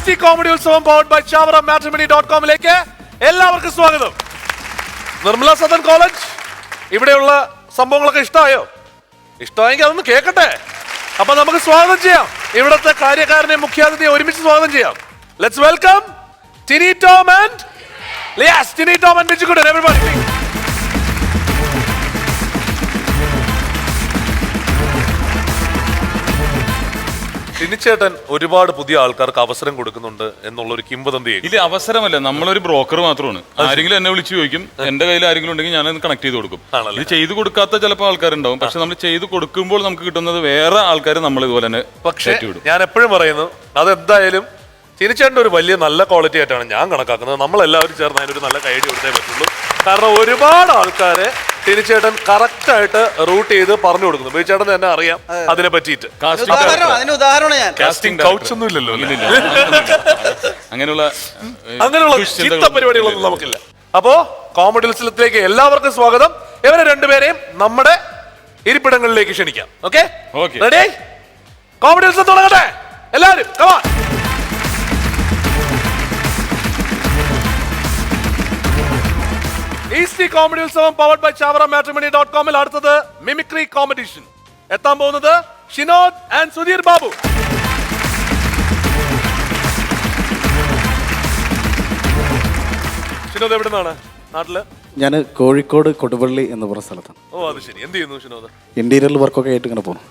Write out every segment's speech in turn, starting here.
ഈസ്റ്റി comedy Utsavam powered by Chavara മാട്രിമണി.com എല്ലാവർക്കും സ്വാഗതം. Nirmala Sadan college, ഇവിടെയുള്ള സംഭവങ്ങളൊക്കെ ഇഷ്ടമായോ? ഇഷ്ടമായെങ്കിൽ അതൊന്ന് കേൾക്കട്ടെ. അപ്പൊ നമുക്ക് സ്വാഗതം ചെയ്യാം. ഇവിടുത്തെ കാര്യക്കാരനെ മുഖ്യാതിഥിയെ ഒരുമിച്ച് സ്വാഗതം ചെയ്യാം. Let's welcome Tini Tom and Bijukuttan. Everybody please. ടിനിച്ചേട്ടൻ ഒരുപാട് പുതിയ ആൾക്കാർക്ക് അവസരം കൊടുക്കുന്നുണ്ട് എന്നുള്ള ഒരു കിംവദന്തി. ഇത് അവസരമല്ല, നമ്മളൊരു ബ്രോക്കർ മാത്രമാണ്. ആരെങ്കിലും എന്നെ വിളിച്ചു ചോദിക്കും, എന്റെ കയ്യിൽ ആരെങ്കിലും ഉണ്ടെങ്കിൽ ഞാൻ കണക്ട് ചെയ്ത് കൊടുക്കും. ഇത് ചെയ്തു കൊടുക്കാത്ത ചിലപ്പോൾ ആൾക്കാരുണ്ടാവും, പക്ഷെ നമ്മൾ ചെയ്ത് കൊടുക്കുമ്പോൾ നമുക്ക് കിട്ടുന്നത് വേറെ ആൾക്കാർ നമ്മൾ ഇതുപോലെ തന്നെ. പക്ഷേ ഞാൻ എപ്പോഴും പറയുന്നു, അതെന്തായാലും ടിനിച്ചേട്ടൻ്റെ ഒരു വലിയ നല്ല ക്വാളിറ്റി ആയിട്ടാണ് ഞാൻ കണക്കാക്കുന്നത്. നമ്മളെല്ലാവരും ചേർന്ന് അതിനൊരു നല്ല കൈഡി കൊടുത്തേ പറ്റുള്ളൂ. കാരണം ഒരുപാട് ആൾക്കാരെ ടിനിച്ചേട്ടൻ കറക്റ്റ് ആയിട്ട് റൂട്ട് ചെയ്ത് പറഞ്ഞു കൊടുക്കുന്നു. ബിജുചേട്ടൻ തന്നെ അറിയാം അതിനെ പറ്റിയിട്ട്. കാസ്റ്റിംഗ് കൗച്ച് ഒന്നും ഇല്ലല്ലോ, അങ്ങനെയുള്ള ചീത്ത പരിപാടികളൊന്നും നമുക്കില്ല. അപ്പോ കോമഡി ഉത്സവത്തിലേക്ക് എല്ലാവർക്കും സ്വാഗതം. ഇവരെ രണ്ടുപേരെയും നമ്മുടെ ഇരിപ്പിടങ്ങളിലേക്ക് ക്ഷണിക്കാം. Okay, ready? കോമഡി ഉത്സവം തുടങ്ങട്ടെ. എല്ലാവരും come on. ഈസ്റ്റി comedy Utsavam powered by Chavara matrimony dot com അടുത്തത് മിമിക്രി കോമ്പറ്റീഷൻ. എത്താൻ പോകുന്നത് ഷിനോദ് ആൻഡ് സുധീർ ബാബു. ഷിനോദ് എവിടെ നിന്നാണ്? നാട്ടില്? ഞാൻ കോഴിക്കോട് കൊടുവള്ളി എന്ന് പറഞ്ഞ സ്ഥലത്താണ്. ഓ, അത് ശരി. എന്ത് ചെയ്യുന്നു ഷിനോദ്? ഇന്റീരിയർ വർക്കൊക്കെ ആയിട്ട് ഇങ്ങനെ പോകുന്നു.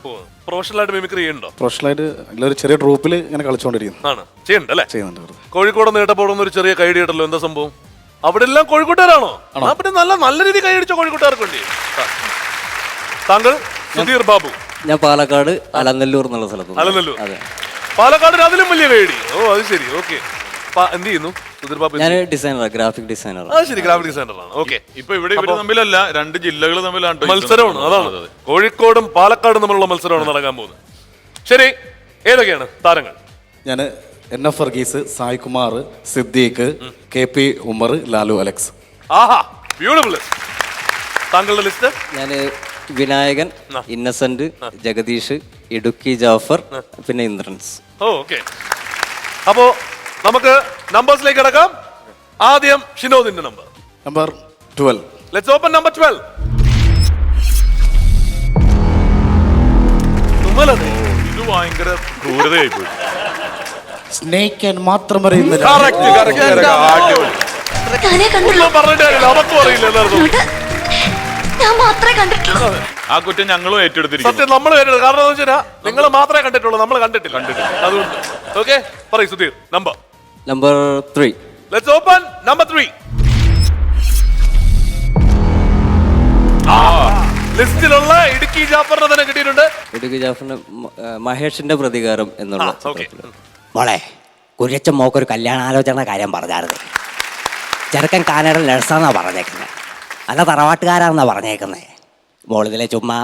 പ്രൊഫഷണലായിട്ട് മിമിക്രി ചെയ്യുന്നുണ്ടോ? പ്രൊഫഷണലായിട്ട് ഒരു ചെറിയ ട്രൂപ്പിൽ ഇങ്ങനെ കളിച്ചുകൊണ്ടിരിക്കുന്നു. ആണ്, ചെയ്യുന്നുണ്ട്. ചെയ്യുന്നുണ്ട്. കോഴിക്കോട് നേട്ടപ്പോടുന്ന ഒരു ചെറിയ കൈഡി കേട്ടല്ലോ, എന്താ സംഭവം? അവിടെ എല്ലാം കോഴിക്കോട്ടുകാരാണോ? പിന്നെ നല്ല രീതി കൈയടിച്ചോ കോഴിക്കോട്ടുകാർക്ക് വേണ്ടി. താങ്കൾ? സുധീർ ബാബു. ഞാൻ പാലക്കാട് അലനല്ലൂർ എന്നുള്ള സ്ഥലത്ത്. അലനല്ലൂർ, പാലക്കാടിന് അതിലും വലിയ കൈയടി. ഓ, അത് ശരി. ഓക്കെ, എന്ത് ചെയ്യുന്നു സുധീർ ബാബു? ഞാൻ ഡിസൈനർ, ഗ്രാഫിക് ഡിസൈനർ. അത് ശരി, ഗ്രാഫിക് ഡിസൈനറാണ്. ഓക്കെ. ഇപ്പൊ ഇവിടെ ഇവര് തമ്മിലല്ല, രണ്ട് ജില്ലകൾ തമ്മിലാണ് മത്സരമാണ്. അതാണ് കോഴിക്കോടും പാലക്കാടും തമ്മിലുള്ള മത്സരമാണ് നടക്കാൻ പോകുന്നത്. ശരി, ഏതൊക്കെയാണ് താരങ്ങൾ? ഞാൻ NF വർഗീസ്, സായ് കുമാർ, സിദ്ദീഖ്, KP ഉമർ, ലാലു അലക്സ്. ആഹാ, ബ്യൂട്ടിഫുൾ. താങ്കളുടെ ലിസ്റ്റ്? ഞാൻ വിനായകൻ, ഇന്നസെന്റ്, ജഗദീഷ്, ഇടുക്കി ജാഫർ, പിന്നെ ഇന്ദ്രൻസ്. ഓക്കെ, അപ്പോ നമുക്ക് നമ്പേഴ്സിലേക്ക് കിടക്കാം. ആദ്യം ഷിനോദിന്റെ നമ്പർ 12. Let's open number 12. ഇത് ഭയങ്കര ക്രൂരതയായി പോയി. സ്നേഹിക്കാൻ മാത്രം അറിയുന്നില്ല. ആ കുറ്റം ഞങ്ങളും ഏറ്റെടുത്തിരിക്കുന്നു. സത്യം, നമ്മൾ ഏറ്റെടുത്തു. കാരണം എന്താ വെച്ചാൽ നിങ്ങൾ മാത്രമേ കണ്ടിട്ടുള്ളൂ, നമ്മൾ കണ്ടിട്ടില്ല. അതുകൊണ്ട് ഓക്കെ, പറയൂ Sudheer. Number 3. Let's open number 3. ലിസ്റ്റിലുള്ള ഇടുക്കി ജാഫറിനെ തന്നെ കിട്ടിയിട്ടുണ്ട്. ഇടുക്കി ജാഫറിന് മഹേഷിന്റെ പ്രതികാരം എന്നുള്ള. മോളെ, കുര്യച്ചൻ മോക്കൊരു കല്യാണാലോചന കാര്യം പറഞ്ഞായിരുന്നു. ചെറുക്കൻ കാനഡയിൽ നഴ്സാന്നാ പറഞ്ഞേക്കുന്നത്, നല്ല തറവാട്ടുകാരാണെന്നാ പറഞ്ഞേക്കുന്നത്. മോളിതിലെ ചുമ്മാ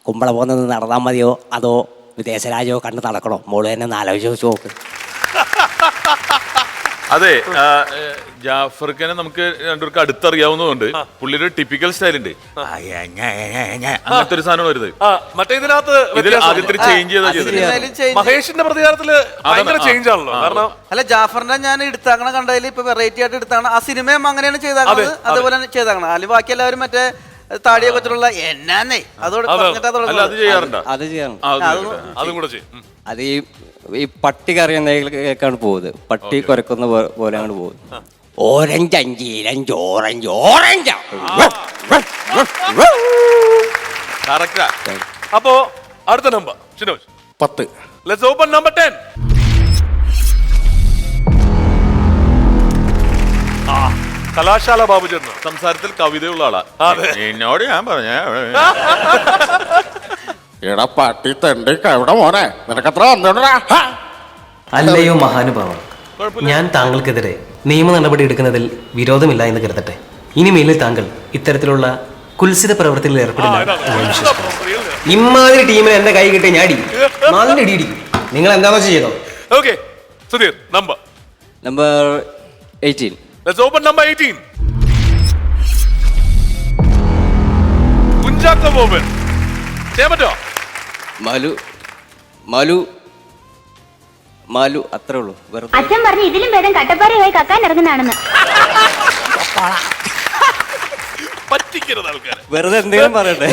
കുമ്പള പോകുന്നത് നടന്നാൽ മതിയോ അതോ വിദേശ രാജ്യമോ കണ്ട് നടക്കണോ? മോള് തന്നെ ഒന്ന് ആലോചിച്ച് നോക്ക്. അതെ, ജാഫർഖാനെ നമുക്ക് രണ്ടുപേർക്ക് അടുത്തറിയാവുന്നതുകൊണ്ട് പുള്ളിയുടെ ടിപ്പിക്കൽ സ്റ്റൈൽ ഉണ്ട്. അങ്ങനത്തെ ഒരു സാധനം വരുന്നത്. മറ്റേ ഇതിനകത്ത് ആദ്യത്തെ ചേഞ്ച് ചെയ്ത മഹേഷിന്റെ പ്രതികാരത്തില് ഭയങ്കര ചേഞ്ച് ആണല്ലോ. കാരണം അല്ല, ജാഫറിനെ ഞാൻ എടുത്താക്കണ കണ്ടതിൽ ഇപ്പൊ വെറൈറ്റി ആയിട്ട് എടുത്താണ്. ആ സിനിമയും അങ്ങനെയാണ് ചെയ്താക്കണത്, അതുപോലെ തന്നെ ചെയ്താക്കണം. അതിൽ ബാക്കി എല്ലാവരും മറ്റേ താടിയെ കുറിച്ചുള്ള എന്നാന്നേ അതോട് അത് ചെയ്യാറുണ്ട്. അത് ചെയ്യാറുണ്ട്. അതും കൂടെ ചെയ്യും. അത് ഈ പട്ടി കറിയുന്നതിലേക്കാണ് പോകുന്നത്. പട്ടി കുരക്കുന്ന പോലെയാണ് പോകുന്നത്. ഓറഞ്ച് അഞ്ച് ഓറഞ്ച് ഓറഞ്ച്. അപ്പോ അടുത്ത number Shinoj 10. Let's open number 10. കലാശാല ബാബുചേട്ടൻ. സംസാരത്തിൽ കവിതയുള്ള ആളാ. എന്നോട് ഞാൻ പറഞ്ഞ എടാ പട്ടി തണ്ടി എവിടെ മോനെ, നിനക്കത്ര വന്നോടാ. അല്ലയോ മഹാനുഭാവം, ഞാൻ താങ്കൾക്കെതിരെ നിയമ നടപടി എടുക്കുന്നതിൽ വിരോധമില്ല എന്ന് കരുതട്ടെ. ഇനിമേലിൽ താങ്കൾ ഇത്തരത്തിലുള്ള കുൽസിത പ്രവൃത്തിയിൽ ഏർപ്പെടില്ല. ഇമാതിരി ടീമിൽ എന്റെ കൈ കിട്ടിയ ഞാൻ നല്ല ഇടിയിടിക്കും. നിങ്ങൾ എന്താണോ ചെയ്തോ? Okay, Sudheer number 18. Let's open number 18. Kunchacko Boban. ചെയ്യാൻ പറ്റുമോ? മലു മലു മാലു അത്രേ ഉള്ളൂ വെറുതെ അച്ഛൻ പറഞ്ഞു ഇതിലും ഭേദം കട്ടപ്പാറയായി കക്കാൻ ഇറങ്ങുന്നതാണെന്ന്. പറ്റിക്കരുത് ആൾക്കാരെ. വെറുതെ എന്തെങ്കിലും പറയട്ടെ.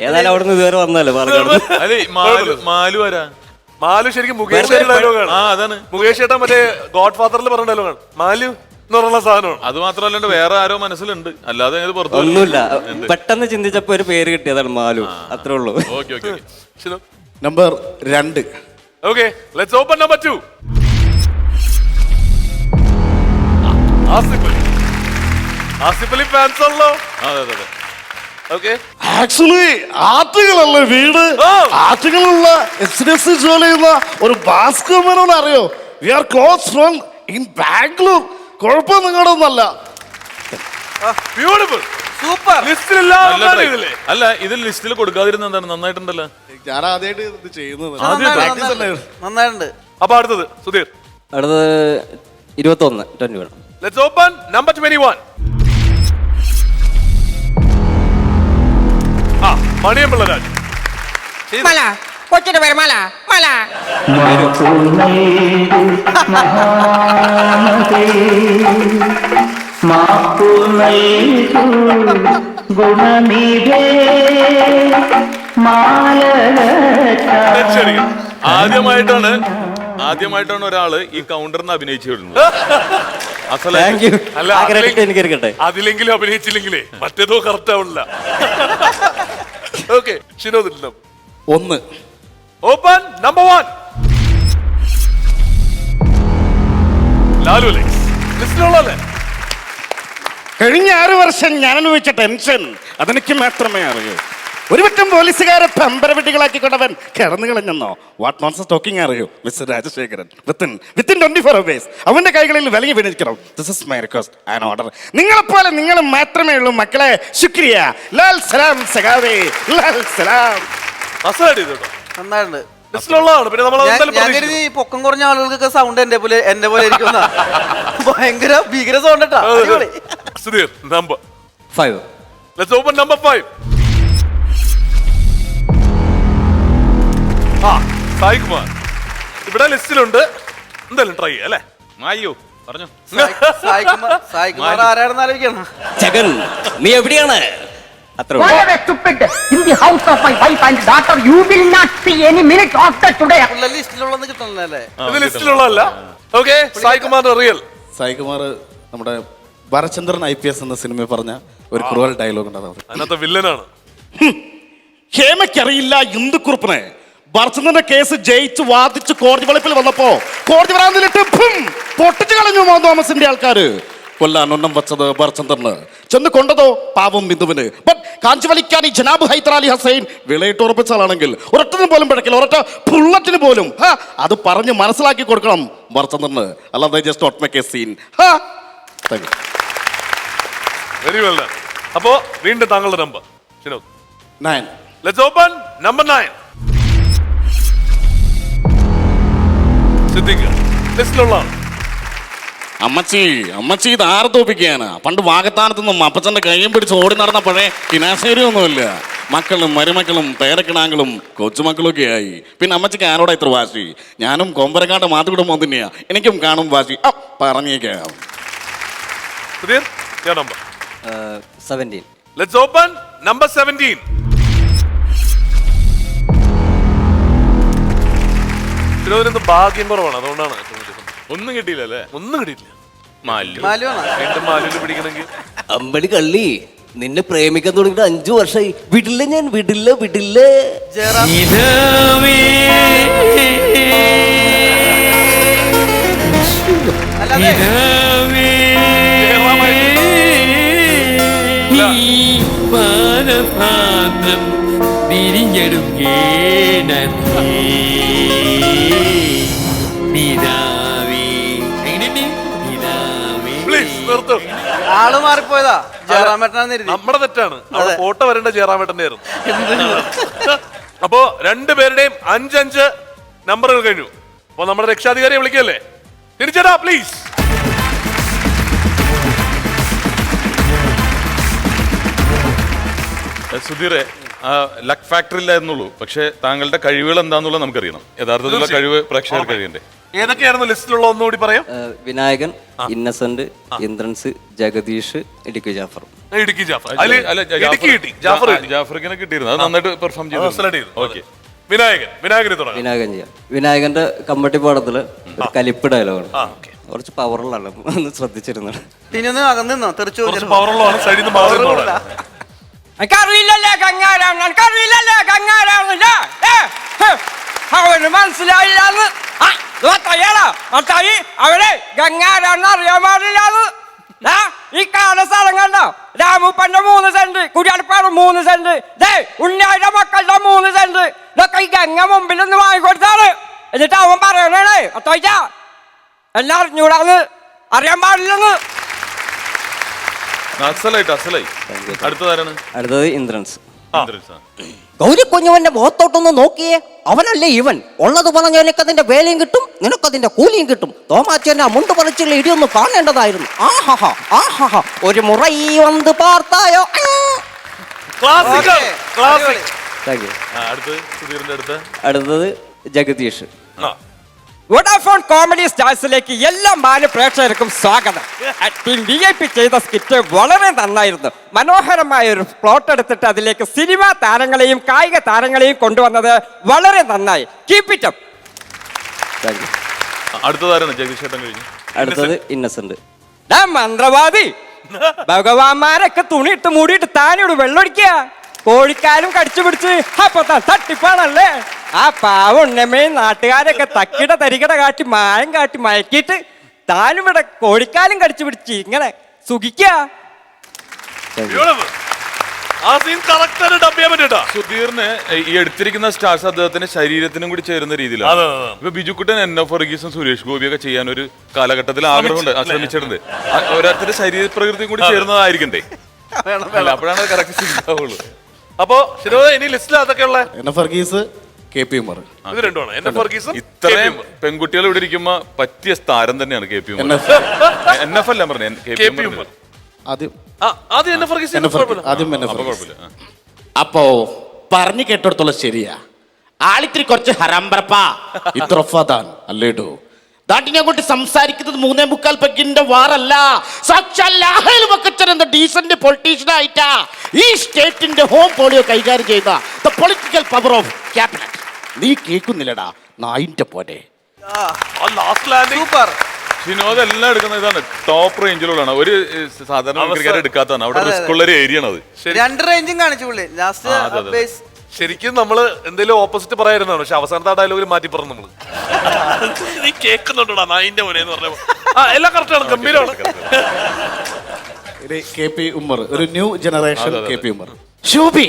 ഏതായാലും അവിടുന്ന് ഇതുവരെ വന്നല്ലോ പറഞ്ഞു. അല്ലേ മാലു ആരാ? മാലു ശരിക്കും മുകേഷ് ഡയലോഗാണ്. ആ അതാണ്. മുകേഷ് ഏട്ടൻ മറ്റേ ഗോഡ് ഫാദറിൽ പറഞ്ഞ ഡയലോഗാണ്. മാലു എന്ന് പറഞ്ഞ സാധനമാണ്. അത് മാത്രമല്ലാണ്ട് വേറെ ആരോ മനസ്സിലുണ്ട്, അല്ലാതെ ഇത് പുറത്തു ഒന്നുമില്ല, പെട്ടെന്ന് ചിന്തിച്ചപ്പോ ഒരു പേര് കിട്ടിയതാണ് മാലു, അത്രേ ഉള്ളൂ. Okay okay. Number 2. Okay, let's open number 2. Asif Ali fans ആണല്ലോ. അതെ അതെ അതെ. ഓക്കെ, ആക്ച്വലി ആറ്റുകളല്ലേ വീട്, ആറ്റുകളുള്ള എസ് ജോലി ചെയ്യുന്ന ഒരു ഭാസ്കരനോട് അറിയോ? We are close from in Bangalore. കുഴപ്പം നിങ്ങളുടെ ഒന്നല്ല. Beautiful, super. ലിസ്റ്റിലില്ല. അല്ല ഇതിൽ ലിസ്റ്റിൽ കൊടുക്കാതിരുന്ന എന്താണ്? നന്നായിട്ടുണ്ടല്ലോ. ഞാൻ ആദ്യമായിട്ട് ഇത് ചെയ്യുന്നത്. നന്നായിട്ടുണ്ട്. അപ്പൊ അടുത്തത് സുധീർ. അടുത്തത് 21 Let's open number 21. Maniyanpilla Raj. മല കൊച്ചിന്റെ പേര് മല മല. ആദ്യമായിട്ടാണ് ഒരാള് ഈ കൗണ്ടറിന് അഭിനയിച്ചു വിടുന്നത്. അല്ല, അതിലെങ്കിലും അഭിനയിച്ചില്ലെങ്കിലേ മറ്റേതോ കറക്റ്റ് ആവില്ല. ഓക്കെ, ഷിനോദില്ല. 1. Open number 1. ലാലു അലക്സ് ലിസ്റ്റിലുള്ളല്ലേ? കഴിഞ്ഞ 6 വർഷം ഞാൻ അനുഭവിച്ച ടെൻഷൻ അതെനിക്ക് മാത്രമേ അറിയൂ. ഒരു വട്ടം പോലീസുകാരെ പമ്പരവിട്ടികളാക്കിക്കൊണ്ടവൻ കിടന്നു കളഞ്ഞെന്നോ? വാട്ട് നോൺസെൻസ് ടോക്കിംഗ് അറിയൂ മിസ്റ്റർ രാജശേഖരൻ. വിത്തിൻ 24 hours അവന്റെ കൈകളിൽ വിലങ്ങി വീണിരിക്കണം. This is my request and order. നിങ്ങളെപ്പോലെ നിങ്ങൾ മാത്രമേ ഉള്ളൂ മക്കളെ. ശുക്രിയ. ലാൽ സലാം സഖാവേ, ലാൽ സലാം. നന്നായിട്ടുണ്ട്. ലിസ്റ്റിലുള്ളതാണ്. പിന്നെ നമ്മൾ ഞാൻ കരുതി ഈ പൊക്കം കുറഞ്ഞ ആളുകൾക്കൊക്കെ സൗണ്ട് എന്റെ പോലെ ഇരിക്കുന്ന ഭയങ്കര ഭീകര സൗണ്ട് കേട്ടോ. Sudheer number 5. Let's open number 5. Sai Kumar ഇവിടെ ലിസ്റ്റിലുണ്ട്. എന്തായാലും ട്രൈ ചെയ്യാം അല്ലേ? മായോ പറഞ്ഞു. സായി കുമാർ ആരാണെന്ന് ആലോചിക്കണം. ജഗൻ നീ എവിടെയാണ്? അത്ര ലിസ്റ്റിലുള്ളതെന്ന് കിട്ടണല്ലേ? ഇത് ലിസ്റ്റിലുള്ളതല്ല. ഓക്കെ, സായി കുമാറിന്റെ റിയൽ. സായികുമാർ നമ്മുടെ ഭരചന്ദ്രൻ IPS എന്ന സിനിമയിൽ പറഞ്ഞ ഒരു ക്രൂവൽ ഡയലോഗ് ഉണ്ട്. അതിനകത്ത് വില്ലനാണ്. ഹേമയ്ക്കറിയില്ല ഇന്ദുക്കുറുപ്പിനെ. ഭരചന്ദ്രന്റെ കേസ് ജയിച്ച് വാദിച്ച് കോടതി വെളുപ്പിൽ വന്നപ്പോ കോടതി വരാന്നിട്ട് പൊട്ടിച്ചു കളഞ്ഞു തോമസിന്റെ ആൾക്കാര്. കൊല്ലാൻ ഒന്നും വെച്ചത് ഭരചന്ദ്രന്, ചെന്ന് കൊണ്ടതോ പാവം ബിന്ദുവിന്. ബട്ട് കാഞ്ചി വലിക്കാൻ ഈ ജനാബ് ഹൈദരാലി ഹസൈൻ വിളയിട്ട് ഉറപ്പിച്ച ആളാണെങ്കിൽ ഒരൊറ്റത്തിന് പോലും പിഴക്കില്ല, ഒരൊറ്റ ബുള്ളറ്റിന് പോലും. അത് പറഞ്ഞ് മനസ്സിലാക്കി കൊടുക്കണം ഭരചന്ദ്രന്, അല്ലാതെ just not make a scene. Very well done. അപ്പോ വീണ്ടും താങ്കളുടെ number 9. Let's open number 9. Siddique ലിസ്റ്റിലുള്ളതാണ്. അമ്മച്ചി ഇത് ആറ് തോപ്പിക്കുകയാണ്. പണ്ട് വാഗത്താനത്ത് നിന്നും അപ്പച്ചന്റെ കയ്യും പിടിച്ച് ഓടി നടന്നപ്പോഴേ കിനാശേരിയൊന്നുമില്ല. മക്കളും മരുമക്കളും പേരക്കിടാങ്ങളും കൊച്ചുമക്കളും ഒക്കെ ആയി. പിന്നെ അമ്മച്ചിക്ക് ആരോടാ ഇത്ര വാശി? ഞാനും കൊമ്പരക്കാട്ട് മാത്തുവിടുമ്പോൾ തന്നെയാ എനിക്കും കാണും വാശി. പറഞ്ഞേക്കാം. Sudheer your number 17. Let's open number 17. ഇതിനൊരു ഭാഗ്യം കുറവാണ്, അതുകൊണ്ടാണ് ഒന്നും കിട്ടിയില്ലല്ലേ? ഒന്നും കിട്ടിയില്ല. മാലുവാണ് മാലിന് പിടിക്കണമെങ്കിൽ അമ്പടി കള്ളി, നിന്നെ പ്രേമിക്കാൻ തുടങ്ങിയിട്ട് 5 വർഷമായി. വിടില്ല, ഞാൻ വിടില്ല. ജയറാം ആള് മാറിപ്പോയതാ. ജയറാമേട്ടനാണ് നമ്മുടെ തെറ്റാണ്. അവിടെ ഫോട്ടോ വരേണ്ട ജയറാമേട്ടന്റെ ആയിരുന്നു. അപ്പോ രണ്ടുപേരുടെയും 5-5 നമ്പറുകൾ കഴിഞ്ഞു. അപ്പൊ നമ്മുടെ രക്ഷാധികാരിയെ വിളിക്കല്ലേ? തിരിച്ചടാ പ്ലീസ്. സുധീറെ, ലക്ക് ഫാക്ടർ ഇല്ലായിരുന്നുള്ളൂ. പക്ഷെ താങ്കളുടെ കഴിവുകൾ എന്താന്നുള്ളത് നമുക്കറിയണം. യഥാർത്ഥത്തിലുള്ള കഴിവ് പ്രേക്ഷകർക്ക് അറിയണ്ടേ? ഏതൊക്കെയായിരുന്നു ലിസ്റ്റിലുള്ള ഒന്നുകൂടി പറയാം. വിനായകൻ, ഇന്നസെന്റ്, ഇന്ദ്രൻസ്, ജഗദീഷ്, ഇടുക്കി ജാഫർ. ഇടുക്കി ജാഫർ. ഇടുക്കി കിട്ടി, ജാഫർ കിട്ടി. ജാഫറിനെ കിട്ടിയിരുന്നു. അത് നന്നായിട്ട് പെർഫോം ചെയ്തു. ഓക്കെ, വിനായകന് തുടങ്ങാം. വിനായകൻ ചെയ്യാം. വിനായകന്റെ കമ്മട്ടിപ്പാടത്തില് ഒരു കലിപ്പ് ഡയലോഗാണ്. കുറച്ച് പവറുള്ളതാണ്, ഒന്ന് ശ്രദ്ധിച്ചിരുന്നു. അകന്നോ തെറിച്ചു പവറുള്ളതാണ്, സൈഡിൽ നിന്ന് മാറുന്നില്ല. എനിക്കറിയില്ലല്ലേ ഗംഗാരാം, എനിക്കറിയില്ലല്ലേ ഗംഗാരാമില്ല. അവന് മനസ്സിലായില്ലാന്ന് അവരെ ഗംഗാരാന്ന് അറിയാൻ പാടില്ലാന്ന്. ഈ കാണുന്ന സ്ഥലം കണ്ടോ? രാമൂപ്പന്റെ 3 സെന്റ്, കുര്യാടിപ്പാട് 3 സെന്റ്, ഉണ്ണിയുടെ മക്കളുടെ 3 സെന്റ്, ഇതൊക്കെ ഈ ഗംഗ മുമ്പിൽ നിന്ന് വാങ്ങിക്കൊടുത്താണ്. എന്നിട്ട് അവൻ പറയണേ അത്തോയ്ക്ക എല്ലാം അറിഞ്ഞൂടാന്ന്, അറിയാൻ പാടില്ലെന്ന്. അടുത്തത് ഇന്ദ്രൻസ്. ഗൗരി കുഞ്ഞുവന്റെ മുഖത്തോട്ടൊന്ന് നോക്കിയേ, അവനല്ലേ ഇവൻ. ഉള്ളത് പറഞ്ഞ നിനക്കതിന്റെ വേലയും കിട്ടും, നിനക്കതിന്റെ കൂലിയും കിട്ടും. തോമാച്ചന്റെ മുണ്ട് പറിച്ചുള്ള ഇടിയൊന്ന് കാണേണ്ടതായിരുന്നു. ആഹാ ആഹാ, ഒരു മുറൈ വന്ന് പാർത്തായോ. അടുത്തത് ജഗദീഷ്. വോഡാഫോൺ കോമഡി സ്റ്റാർസിലേക്ക് എല്ലാ മാന്യ പ്രേക്ഷകർക്കും സ്വാഗതം. ടീം VIP ചെയ്ത സ്കിറ്റ് വളരെ നന്നായിരുന്നു. മനോഹരമായ ഒരു പ്ലോട്ട് എടുത്തിട്ട് അതിലേക്ക് സിനിമാ താരങ്ങളെയും കായിക താരങ്ങളെയും കൊണ്ടുവന്നത് വളരെ നന്നായി. Keep it up. അടുത്തത് ഇന്നസെന്റ്. മന്ത്രവാദി, ഭഗവാന്മാരൊക്കെ തുണിയിട്ട് മൂടിയിട്ട് താനോട് വെള്ളമൊടിക്കുക. കോഴിക്കാലും കടിച്ചു പിടിച്ച് അപ്പൊ തട്ടിപ്പാണല്ലേ. ആ പാവുണ്ണമ്മയും നാട്ടുകാരൊക്കെ തക്കിട തരികട കാട്ടി മായം കാട്ടി മയക്കിയിട്ട് താനും ഇവിടെ കോഴിക്കാലും കടിച്ചു പിടിച്ച് ഇങ്ങനെ സുഖിക്കുക. സുധീറിന് ഈ എടുത്തിരിക്കുന്ന സ്റ്റാർസ് അദ്ദേഹത്തിന്റെ ശരീരത്തിനും കൂടി ചേരുന്ന രീതിയിലാണ്. ഇപ്പൊ ബിജുക്കുട്ടൻ, NF വർഗീസും സുരേഷ് ഗോപിയൊക്കെ ചെയ്യാൻ ഒരു കാലഘട്ടത്തിൽ ആഗ്രഹമുണ്ട്, ശ്രമിച്ചിട്ടുണ്ട്. ഓരോരുത്തരുടെ ശരീരപ്രകൃതിയും കൂടി ചേർന്നതായിരിക്കണ്ടേ, അപ്പോഴാണ് കറക്റ്റ് സിദ്ധാവുള്ളൂ. അപ്പോ ഇനി ലിസ്റ്റിൽ അതൊക്കെയുള്ള NF വർഗീസ്, KP ഉമർ. ഇത് രണ്ടുമാണ്. NF വർഗീസും ഇത്രയും പെൺകുട്ടികൾ ഇവിടെ ഇരിക്കുമ്പോ പറ്റിയ താരം തന്നെയാണ് KP ഉമർ. NF അല്ല പറഞ്ഞ KP ഉമർ. അപ്പോ പറഞ്ഞു കേട്ടിടത്തോളം ശരിയാ, ആളിത്തിരി കുറച്ച് ഹരാംബരപ്പാ ഇത്രഫാൻ അല്ലേടോ. ദാണ്ടിനെ കൊണ്ട് സംസാരിക്കുന്നത് 3.25 പെഗ്ഗിന്റെ വാറല്ല, ഡീസന്റ് പൊളിറ്റീഷ്യൻ ആയിട്ടാ ഈ സ്റ്റേറ്റിന്റെ ഹോം പോളിയോ കൈകാര്യം ചെയ്ത the political power of cabinet. നീ കേൾക്കുന്നില്ലടാ നായിന്റെ പോലെ. സൂപ്പർ. വിനോദ് എല്ലാം എടുക്കുന്ന ഇതാണ്, ടോപ്പ് റേഞ്ചിലുള്ളതാണ്. ഒരു സാധാരണ എടുക്കാത്തതാണ്. അവിടെ റിസ്ക് ഉള്ള ഒരു ഏരിയ ആണ് അത്. 2 റേഞ്ചും കാണിച്ചു പുള്ളി ലാസ്റ്റ്. ശരിക്കും നമ്മള് എന്തെങ്കിലും ഓപ്പോസിറ്റ് പറയായിരുന്നാണ്, പക്ഷെ അവസാനത്തെ ആ ഡയലോഗിൽ മാറ്റി പറഞ്ഞു നമ്മള്. നീ കേൾക്കുന്നുണ്ടോടാ നായിന്റെ മോനെ എന്ന് പറഞ്ഞപ്പോ എല്ലാം കറക്റ്റാണ്, ഗംഭീരമാണ്. KP ഉമർ, ഒരു new generation KP Umar. Shobhi,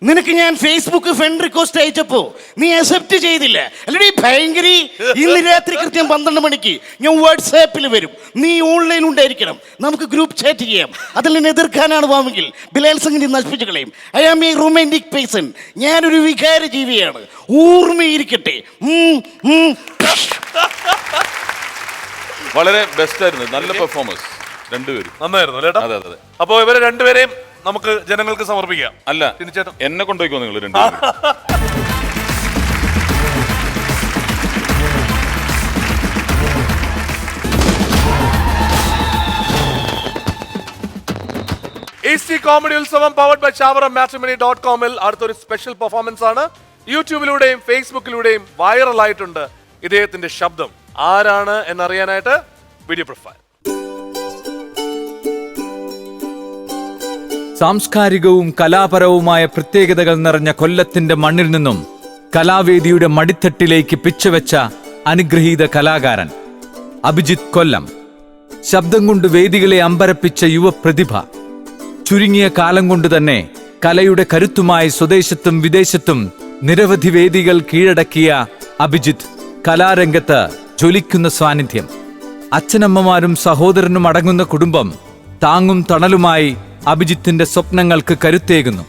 നിനക്ക് ഞാൻ ഫേസ്ബുക്ക് ഫ്രണ്ട് റിക്വസ്റ്റ് അയച്ചപ്പോ നീ അക്സെപ്റ്റ് ചെയ്തില്ല അല്ലടി ഭയങ്കരി. ഇന്ന് രാത്രി കൃത്യം 12 മണിക്ക് ഞാൻ വാട്സാപ്പിൽ വരും, നീ ഓൺലൈൻ ഉണ്ടായിരിക്കണം, നമുക്ക് ഗ്രൂപ്പ് ചാറ്റ് ചെയ്യാം. അതിൽ നിന്ന് എതിർക്കാനാണ് വാമെങ്കിൽ ബിലാൽ സംഘിനെ നശിപ്പിച്ചു കളയും. I am a romantic person. ഞാനൊരു വികാര ജീവിയാണ്, ഓർമ്മയിരിക്കട്ടെ. വളരെ ബെസ്റ്റ് ആയിരുന്നു, നല്ല പെർഫോമൻസ് രണ്ടുപേരും. നന്നായിരുന്നു ചേട്ടാ. അതെ അതെ. അപ്പൊ ഇവരെ രണ്ടുപേരെയും നമുക്ക് ജനങ്ങൾക്ക് സമർപ്പിക്കാം. അല്ല, തിരിച്ചേട്ടൻ എന്നെ കൊണ്ടുപോയിക്കോ നിങ്ങൾ രണ്ടുപേരും. AC comedy Utsavam powered by Chavara matrimony.com-ൽ അടുത്തൊരു സ്പെഷ്യൽ പെർഫോമൻസ് ആണ്. യൂട്യൂബിലൂടെയും ഫേസ്ബുക്കിലൂടെയും വൈറൽ ആയിട്ടുണ്ട് ഇദ്ദേഹത്തിന്റെ ശബ്ദം. ആരാണ് എന്നറിയാനായിട്ട് വീഡിയോ പ്രൊഫൈൽ. സാംസ്കാരികവും കലാപരവുമായ പ്രത്യേകതകൾ നിറഞ്ഞ കൊല്ലത്തിന്റെ മണ്ണിൽ നിന്നും കലാവേദിയുടെ മടിത്തട്ടിലേക്ക് പിച്ചവെച്ച അനുഗ്രഹീത കലാകാരൻ അഭിജിത്ത് കൊല്ലം. ശബ്ദം കൊണ്ട് വേദികളെ അമ്പരപ്പിച്ച യുവപ്രതിഭ. ചുരുങ്ങിയ കാലം കൊണ്ട് തന്നെ കലയുടെ കരുത്തുമായി സ്വദേശത്തും വിദേശത്തും നിരവധി വേദികൾ കീഴടക്കിയ അഭിജിത്ത് കലാരംഗത്ത് ജ്വലിക്കുന്ന സാന്നിധ്യം. അച്ഛനമ്മമാരും സഹോദരനും അടങ്ങുന്ന കുടുംബം താങ്ങും തണലുമായി അഭിജിത്തിന്റെ സ്വപ്നങ്ങൾക്ക് കരുത്തേകുന്നു.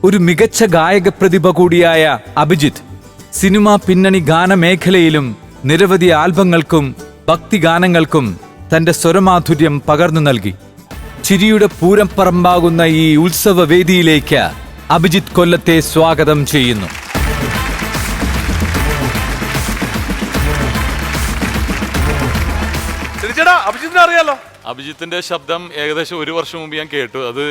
ഒരു മികച്ച ഗായക പ്രതിഭ കൂടിയായ അഭിജിത്ത് സിനിമാ പിന്നണി ഗാനമേഖലയിലും നിരവധി ആൽബങ്ങൾക്കും ഭക്തിഗാനങ്ങൾക്കും തന്റെ സ്വരമാധുര്യം പകർന്നു നൽകി. ചിരിയുടെ പൂരം പറമ്പാകുന്ന ഈ ഉത്സവവേദിയിലേക്ക് അഭിജിത്ത് കൊല്ലത്തെ സ്വാഗതം ചെയ്യുന്നു. അഭിജിത്തിനെ അറിയാലോ. അഭിജിത്തിന്റെ ശബ്ദം ഏകദേശം 1 വർഷം മുമ്പ് ഞാൻ കേട്ടു. അത്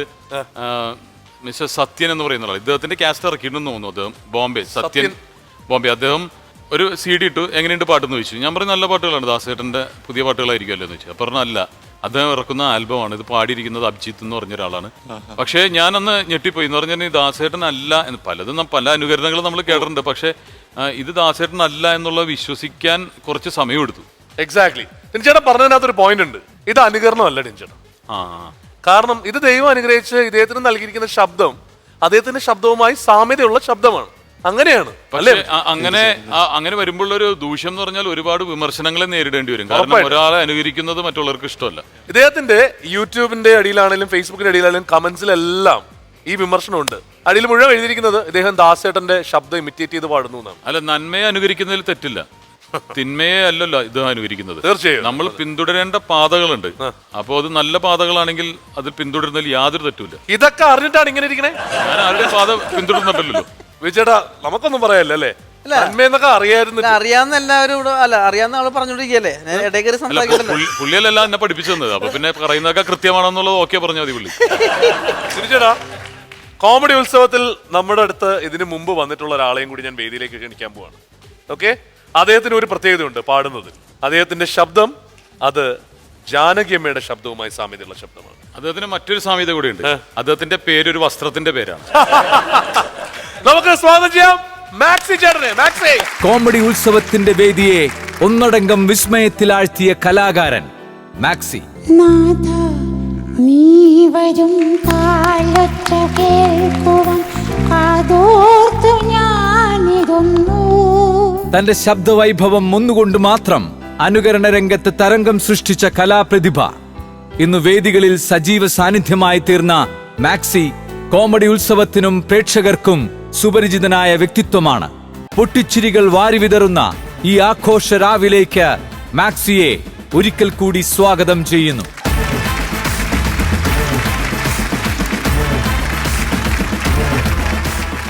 മിസ്റ്റർ സത്യൻ എന്ന് പറയുന്ന ആൾ, ഇദ്ദേഹത്തിന്റെ കാസ്റ്റ് ഇറക്കിയിട്ടുണ്ടെന്ന് തോന്നുന്നു. അദ്ദേഹം ബോംബെ, സത്യൻ ബോംബെ. അദ്ദേഹം ഒരു CD ഇട്ടു, എങ്ങനെയുണ്ട് പാട്ടെന്ന് ചോദിച്ചു. ഞാൻ പറഞ്ഞു നല്ല പാട്ടുകളാണ്, ദാസേട്ടന്റെ പുതിയ പാട്ടുകളായിരിക്കുമല്ലോ എന്ന് ചോദിച്ചു. പറഞ്ഞു അല്ല, അദ്ദേഹം ഇറക്കുന്ന ആൽബമാണ് ഇത്, പാടിയിരിക്കുന്നത് അഭിജിത്ത് എന്ന് പറഞ്ഞ ഒരാളാണ്. പക്ഷേ ഞാനന്ന് ഞെട്ടിപ്പോയി. എന്ന് പറഞ്ഞാൽ ഈ ദാസേട്ടൻ അല്ല എന്ന്, പലതും പല അനുകരണങ്ങളും നമ്മൾ കേട്ടിട്ടുണ്ട്. പക്ഷേ ഇത് ദാസേട്ടൻ അല്ല എന്നുള്ളത് വിശ്വസിക്കാൻ കുറച്ച് സമയമെടുത്തു. എക്സാക്ട്ലി. ടിൻചേട്ടൻ പറഞ്ഞതിനകത്തൊരു പോയിന്റ് ഉണ്ട്. ഇത് അനുകരണമല്ല ടിൻചേട്ടൻ. കാരണം ഇത് ദൈവം അനുഗ്രഹിച്ച് ഇദ്ദേഹത്തിന് നൽകിയിരിക്കുന്ന ശബ്ദം അദ്ദേഹത്തിന്റെ ശബ്ദവുമായി സാമ്യതയുള്ള ശബ്ദമാണ്. അങ്ങനെയാണ്. അങ്ങനെ വരുമ്പോഴൊരു ദൂഷ്യം എന്ന് പറഞ്ഞാൽ ഒരുപാട് വിമർശനങ്ങളെ നേരിടേണ്ടി വരും. കാരണം ഒരാളെ അനുകരിക്കുന്നത് മറ്റുള്ളവർക്ക് ഇഷ്ടമല്ല. ഇദ്ദേഹത്തിന്റെ യൂട്യൂബിന്റെ അടിയിലാണെങ്കിലും ഫേസ്ബുക്കിന്റെ അടിയിലാണെങ്കിലും കമന്റ്സിലെല്ലാം ഈ വിമർശനമുണ്ട്. അടിയിൽ മുഴുവൻ എഴുതിയിരിക്കുന്നത് ഇദ്ദേഹം ദാസേട്ടന്റെ ശബ്ദം ഇമിറ്റേറ്റ് ചെയ്ത് പാടുന്നു എന്നാണ്. അല്ല, നന്മയെ അനുകരിക്കുന്നതിൽ തെറ്റില്ല, തിന്മയെ അല്ലല്ലോ ഇത് അനുകരിക്കുന്നത്. തീർച്ചയായും നമ്മൾ പിന്തുടരേണ്ട പാതകളുണ്ട്. അപ്പൊ അത് നല്ല പാതകളാണെങ്കിൽ അത് പിന്തുടരുന്നതിൽ യാതൊരു തെറ്റുമില്ല. ഇതൊക്കെ അറിഞ്ഞിട്ടാണ് ഇങ്ങനെ ഇരിക്കണേ. ഞാൻ ആരുടെ പാത പിന്തുടർന്നിട്ടല്ലോ. വിജയേട്ടാ, നമുക്കൊന്നും പറയാല്ല അല്ലേ? നന്മയെന്നൊക്കെ അറിയായിരുന്നു. അറിയാവുന്ന എല്ലാവരും ഇവിടെ അല്ല, അറിയാവുന്ന ആള് പറഞ്ഞോണ്ടിരിക്കല്ലേ, ഇടയ്ക്ക് സംസാരിക്കല്ലോ. പുള്ളിയല്ല എന്നെ പഠിപ്പിച്ചു തന്നത്. അപ്പൊ പിന്നെ പറയുന്നതൊക്കെ കൃത്യമാണെന്നുള്ളത് ഓക്കെ പറഞ്ഞാൽ മതി പുള്ളി. തിരിച്ചേട്ടാ, കോമഡി ഉത്സവത്തിൽ നമ്മുടെ അടുത്ത് ഇതിനു മുമ്പ് വന്നിട്ടുള്ള ഒരാളെയും കൂടി ഞാൻ വേദിയിലേക്ക് ക്ഷണിക്കാൻ പോവാണ്. ഓക്കെ, അദ്ദേഹത്തിന് ഒരു പ്രത്യേകതയുണ്ട് പാടുന്നത്. അദ്ദേഹത്തിന്റെ ശബ്ദം അത് ജാനകി അമ്മയുടെ ശബ്ദവുമായി സാമ്യതയുള്ള ശബ്ദമാണ്. അദ്ദേഹത്തിന് മറ്റൊരു സാമ്യത കൂടി ഉണ്ട്. അദ്ദേഹത്തിന്റെ പേര് ഒരു വസ്ത്രത്തിന്റെ പേരാണ്. നമുക്ക് സ്വാഗതം ചെയ്യാം മാക്സി ചേട്ടനെ. മാക്സി, കോമഡി ഉത്സവത്തിന്റെ വേദിയെ ഒന്നടങ്കം വിസ്മയത്തിലാഴ്ത്തിയ കലാകാരൻ മാക്സി. തന്റെ ശബ്ദവൈഭവം ഒന്നുകൊണ്ട് മാത്രം അനുകരണ രംഗത്ത് തരംഗം സൃഷ്ടിച്ച കലാപ്രതിഭ ഇന്ന് വേദികളിൽ സജീവ സാന്നിധ്യമായി തീർന്ന മാക്സി കോമഡി ഉത്സവത്തിനും പ്രേക്ഷകർക്കും സുപരിചിതനായ വ്യക്തിത്വമാണ്. പൊട്ടിച്ചിരികൾ വാരിവിതറുന്ന ഈ ആഘോഷ രാവിലേക്ക് മാക്സിയെ ഒരിക്കൽ കൂടി സ്വാഗതം ചെയ്യുന്നു.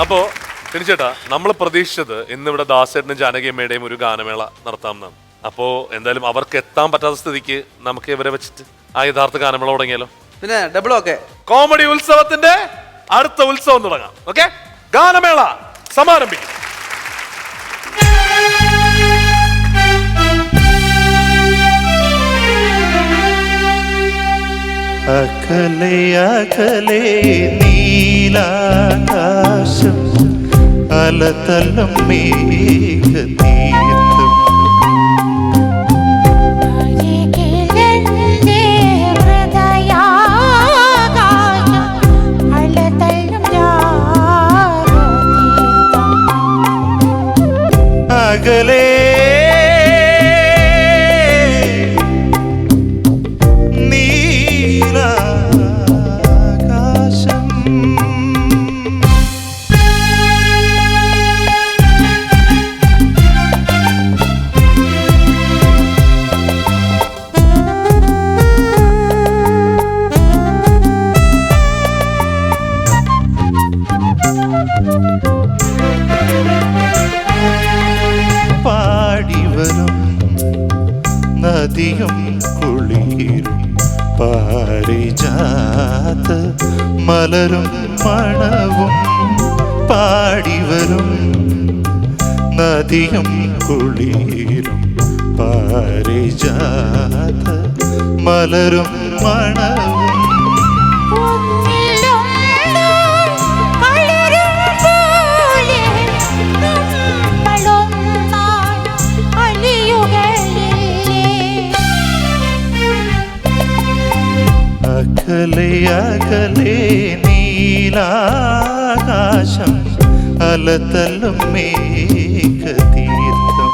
അപ്പോ തിരിച്ചേട്ടാ, നമ്മൾ പ്രതീക്ഷിച്ചത് ഇന്നിവിടെ ദാസേട്ടനും ജാനകിയമ്മയുടെയും ഒരു ഗാനമേള നടത്താമെന്നാണ്. അപ്പോ എന്തായാലും അവർക്ക് എത്താൻ പറ്റാത്ത സ്ഥിതിക്ക് നമുക്ക് ഇവരെ വെച്ചിട്ട് ആ യഥാർത്ഥ ഗാനമേള തുടങ്ങിയാലോ? പിന്നെ ഡബിൾ ഓക്കെ. കോമഡി ഉത്സവത്തിന്റെ അടുത്ത ഉത്സവം തുടങ്ങാം. ഓക്കെ, ഗാനമേള സമാരംഭിക്കും. അകലെ അകലെ നീലാകാശം അലതലം മേഘതീർത്ഥം അകലെ നദിയും കുളിരും പാരിജാത മലരും മണവും പാടിവരും നദിയും കുളിരും പാരിജാത മലരും മണവും അകലെ അകലെ നീലാകാശം അലതലം മേഘതീർത്ഥം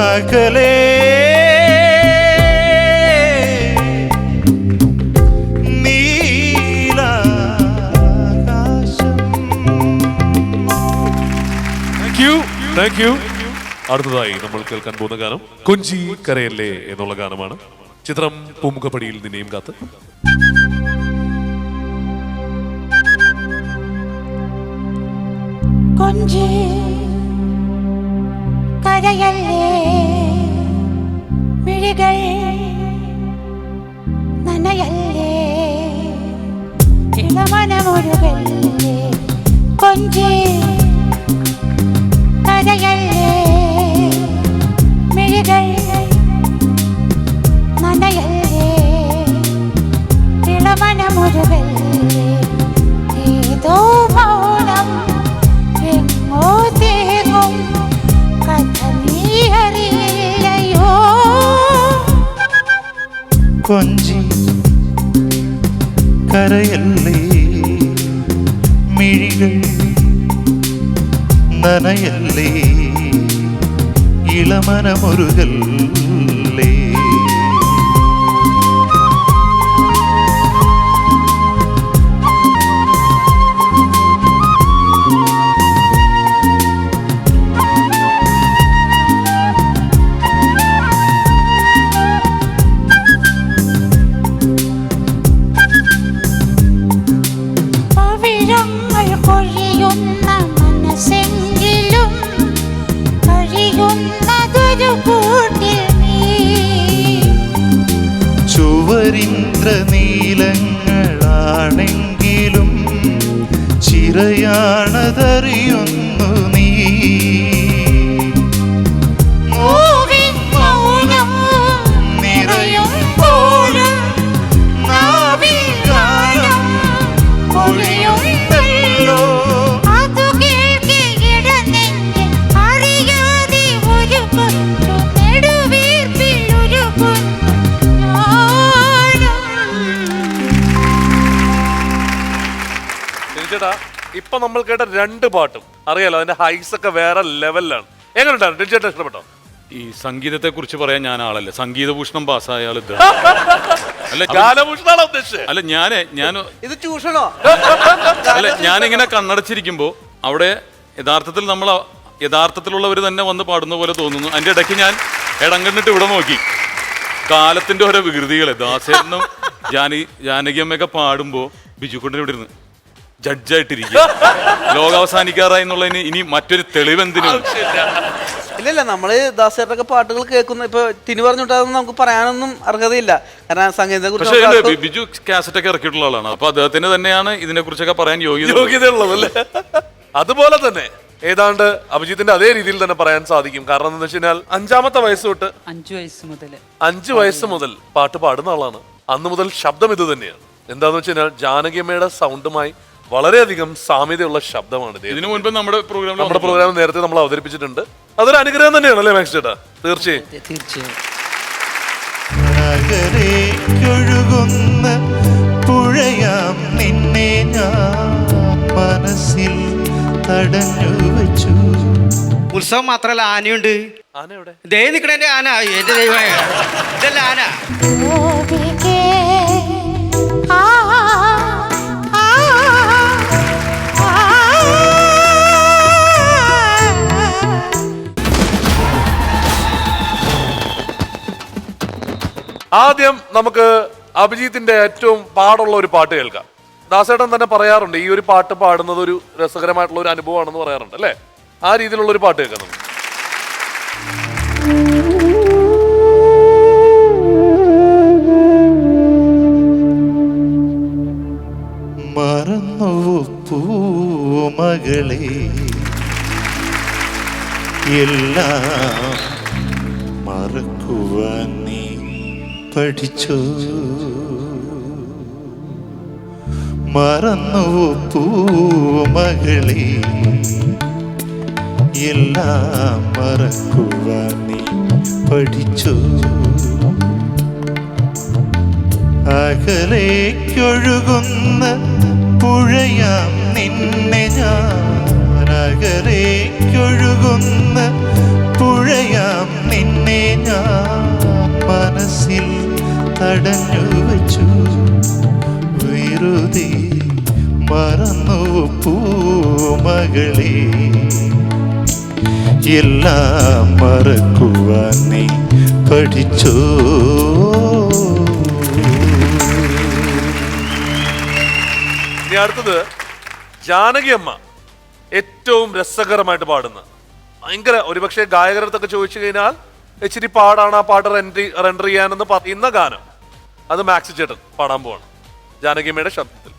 അകലെ താങ്ക് യു. അടുത്തതായി നമ്മൾ കേൾക്കാൻ പോകുന്ന ഗാനം കൊഞ്ചി കരയല്ലേ എന്നുള്ള ഗാനമാണ്. ചിത്രം പൂമുഖപ്പടിയിൽ നിന്നെയും കാത്ത്. കൊഞ്ചി കരയല്ലേ മിഴികൾ നനയല്ലേ ഇളമനമൊരുകല്ലേ കൊഞ്ചി കരയല്ലേ മിഴികൾ നനയല്ലേ ഇളമനമൊരുകല്ലേ ഏതോ മൗനം എങ്ങോ തേങ്ങും കഥ നീ അറിയില്ലയോ. കൊഞ്ചി കരയല്ലേ മിഴികൾ നനയല്ലേ ഇളമനമൊരുകല്ലേ. പവിഴങ്ങൾ കൊഴിയുന്ന മനസ്സെങ്കിലും കഴിയുന്നതൊരു കൂട്ടിൽ നീ. ചുവരിന്ദ്ര നീലങ്ങളാണെങ്കിലും ചിറയാണതറിയുന്നു നീ. പൂവിൻ മൗനം നിറയും പോലും നാവിൽ ഗാനം പൊഴിയുന്നല്ലോ. അതു കേൾക്കിടനെങ്കിൽ അറിയാതെ ഒരു കൊച്ചു നെടുവീർപ്പിൽ ഉരുകുന്നു ഞാനും. ചേട്ടാ, ഇപ്പൊ നമ്മൾ കേട്ട രണ്ട് പാട്ടും അറിയാലോ, അതിന്റെ ഹൈസ് ഒക്കെ വേറെ ലെവലിലാണ്. എങ്ങനെയുണ്ടായിരുന്നു ചേട്ടാ, ഇഷ്ടപ്പെട്ടോ? ഈ സംഗീതത്തെ കുറിച്ച് പറയാൻ ഞാൻ ആളല്ല. സംഗീതഭൂഷണം പാസ്സായ ആൾ അല്ല, ഗാനഭൂഷണാണോ ഉദ്ദേശിച്ചത്? അല്ല ഞാൻ ഇത് ട്യൂഷനോ? അല്ല, ഞാനിങ്ങനെ കണ്ണടച്ചിരിക്കുമ്പോ അവിടെ യഥാർത്ഥത്തിലുള്ളവർ തന്നെ വന്ന് പാടുന്ന പോലെ തോന്നുന്നു. അതിന്റെ ഇടയ്ക്ക് ഞാൻ ഇടങ്കണ്ണിട്ട് ഇവിടെ നോക്കി കാലത്തിന്റെ ഓരോ വികൃതികളെ. ദാസേട്ടനും ജാനകിയമ്മയൊക്കെ പാടുമ്പോ ബിജുക്കുട്ടൻ ഇവിടെ ഇരുന്ന് ജഡ്ജായിട്ടിരിക്കുക. ലോകാവസാനിക്കാറായി എന്നുള്ളതിന് ഇനി മറ്റൊരു തെളിവെന്തിനും. ഇല്ല, നമ്മള് ദാസേട്ടൊക്കെ പാട്ടുകൾ കേൾക്കുന്ന ഇപ്പൊ തിനി പറഞ്ഞിട്ടതൊന്നും നമുക്ക് പറയാനൊന്നും അർഹതയില്ല. കാരണം സംഗീതത്തെ പക്ഷേ കുറിച്ച് ബിജു കാസറ്റ് ഒക്കെ ഇറക്കിയിട്ടുള്ള ആളാണ്. അപ്പൊ അദ്ദേഹത്തിന് തന്നെയാണ് ഇതിനെ കുറിച്ചൊക്കെ പറയാൻ യോഗ്യതയുള്ളതല്ലേ. അതുപോലെ തന്നെ ഏതാണ്ട് അഭിജിത്തിന്റെ അതേ രീതിയിൽ തന്നെ പറയാൻ സാധിക്കും. കാരണം എന്താ വെച്ച് കഴിഞ്ഞാൽ 5-ാമത്തെ വയസ്സ് തൊട്ട് 5 വയസ്സ് മുതൽ പാട്ട് പാടുന്ന ആളാണ്. അന്ന് മുതൽ ശബ്ദം ഇത് തന്നെയാണ്. എന്താന്ന് വെച്ച് കഴിഞ്ഞാൽ ജാനകിയമ്മയുടെ സൗണ്ടുമായി വളരെയധികം സാമ്യതയുള്ള ശബ്ദമാണ്. ഇതിനു മുൻപ് നമ്മുടെ പ്രോഗ്രാം നേരത്തെ നമ്മൾ അവതരിപ്പിച്ചിട്ടുണ്ട്. അതൊരു അനുഗ്രഹം തന്നെയാണ് അല്ലേ മാക്സ് ചേട്ടാ? തീർച്ചയായും. നഗരേക്കൊഴുകുന്ന പുഴയാം നിന്നെ ഞാൻ മനസ്സിൽ തടഞ്ഞു വെച്ചു. ഉത്സവം മാത്രല്ല, ആനയുണ്ട്. ആന എവിടെ? ദേ നിക്കണേ ആന. എന്റെ ദൈവമേ, ഇതല്ല ആന. ഗോപികേ ആ ആ ആദ്യം നമുക്ക് അഭിജിത്തിന്റെ ഏറ്റവും പാടുള്ള ഒരു പാട്ട് കേൾക്കാം. ദാസേട്ടൻ തന്നെ പറയാറുണ്ട് ഈ ഒരു പാട്ട് പാടുന്നത് ഒരു രസകരമായിട്ടുള്ള ഒരു അനുഭവമാണെന്ന് പറയാറുണ്ട് അല്ലേ? ആ രീതിയിലുള്ള ഒരു പാട്ട് കേൾക്കാം നമുക്ക്. മറന്നു പൂമകളെ എല്ലാം മറക്കുവാൻ നീ പഠിച്ചോ. മറന്നു പൂമകളെ എല്ലാം മറക്കുവാൻ നീ പഠിച്ചോ. അകലേക്കൊഴുകുന്ന പുഴയാം നിന്നെ ഞാൻ. അകലേക്കൊഴുകുന്ന പുഴയാം നിന്നെ ഞാൻ മനസ്സിൽ തടഞ്ഞു വെച്ചു. വെറുതെ മറന്നു പൂമകളെ എല്ലാം മറക്കുവാൻ നീ പഠിച്ചോ. ഇനി അടുത്തത് ജാനകി അമ്മ ഏറ്റവും രസകരമായിട്ട് പാടുന്ന, ഭയങ്കര ഒരുപക്ഷെ ഗായകരുടെ അടുത്തൊക്കെ ചോദിച്ചു കഴിഞ്ഞാൽ ഇച്ചിരി പാടാണ് ആ പാട്ട് റെൻഡർ ചെയ്യാനെന്ന് പറയുന്ന ഗാനം, അത് മാക്സി ചേട്ടൻ പാടാൻ പോവാണ് ജാനകിയമ്മയുടെ ശബ്ദത്തിൽ.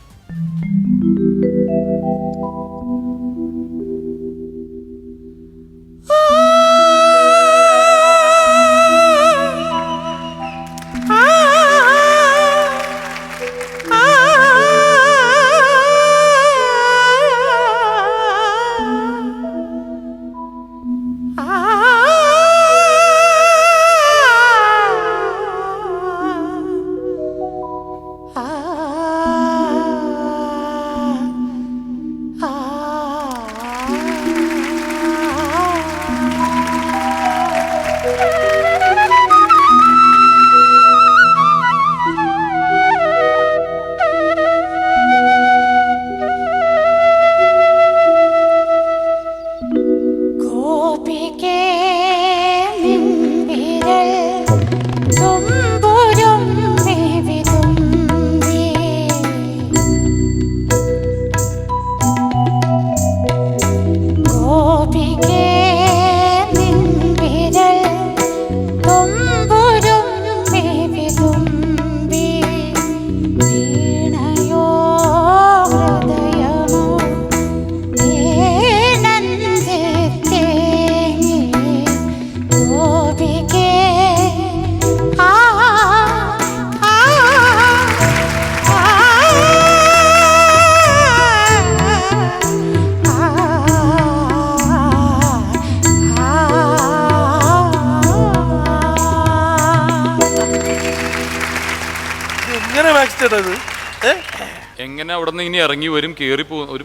എങ്ങനെ അവിടെ നിന്ന് ഇനി ഇറങ്ങി വരും, കേറി പോകും ഒരു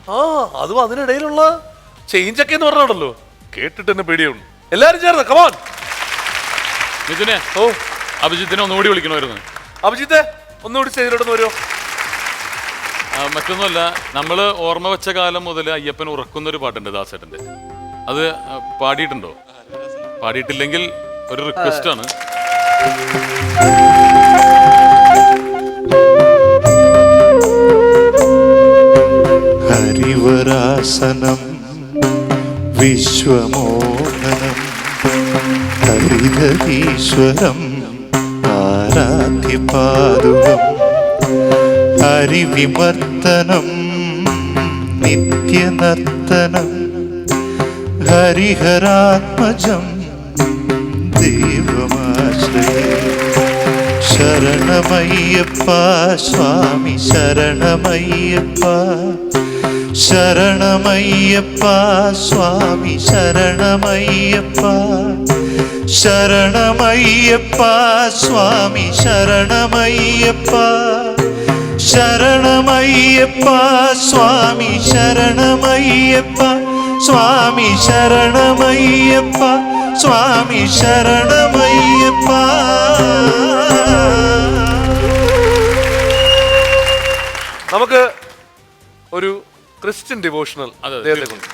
അതും അതിനിടയിലുള്ള ചേഞ്ച് ഒക്കെ എന്ന് പറഞ്ഞാണല്ലോ, കേട്ടിട്ട് തന്നെ പേടിയുണ്ട്. എല്ലാരും ചേർന്ന് കമോൺ. മിഥുനെ, അഭിജിത്തിനെ ഒന്നുകൂടി വിളിക്കണമായിരുന്നു. അഭിജിത്തെ ഒന്നുകൂടി സ്റ്റേജിലോട്ട് വരുമോ? മറ്റൊന്നുമല്ല, നമ്മൾ ഓർമ്മ വെച്ച കാലം മുതൽ അയ്യപ്പൻ ഉറക്കുന്നൊരു പാട്ടുണ്ട് ദാസേട്ടൻ്റെ, അത് പാടിയിട്ടുണ്ടോ? പാടിയിട്ടില്ലെങ്കിൽ ഒരു റിക്വസ്റ്റ് ആണ്. ഹരിവരാസനം വിശ്വമോഹനം ഹരിതീശ്വരം ആരാധ്യപാദുകം ഹരിവിമർത്തനം നിത്യനർത്തനം ഹരിഹരാത്മജം ദൈവമാശ്രയേ. ശരണമയ്യപ്പ സ്വാമി ശരണമയ്യപ്പ, ശരണമയ്യപ്പ സ്വാമി ശരണമയ്യപ്പ, ശരണമയ്യപ്പ സ്വാമി ശരണമയ്യപ്പ, ശരണമയ്യപ്പ സ്വാമി ശരണമയ്യപ്പ, സ്വാമി ശരണമയ്യപ്പ, സ്വാമി ശരണമയ്യപ്പ. നമുക്ക് ഒരു ക്രിസ്ത്യൻ ഡിവോഷണൽ അദ്ദേഹത്തെ കൊണ്ട്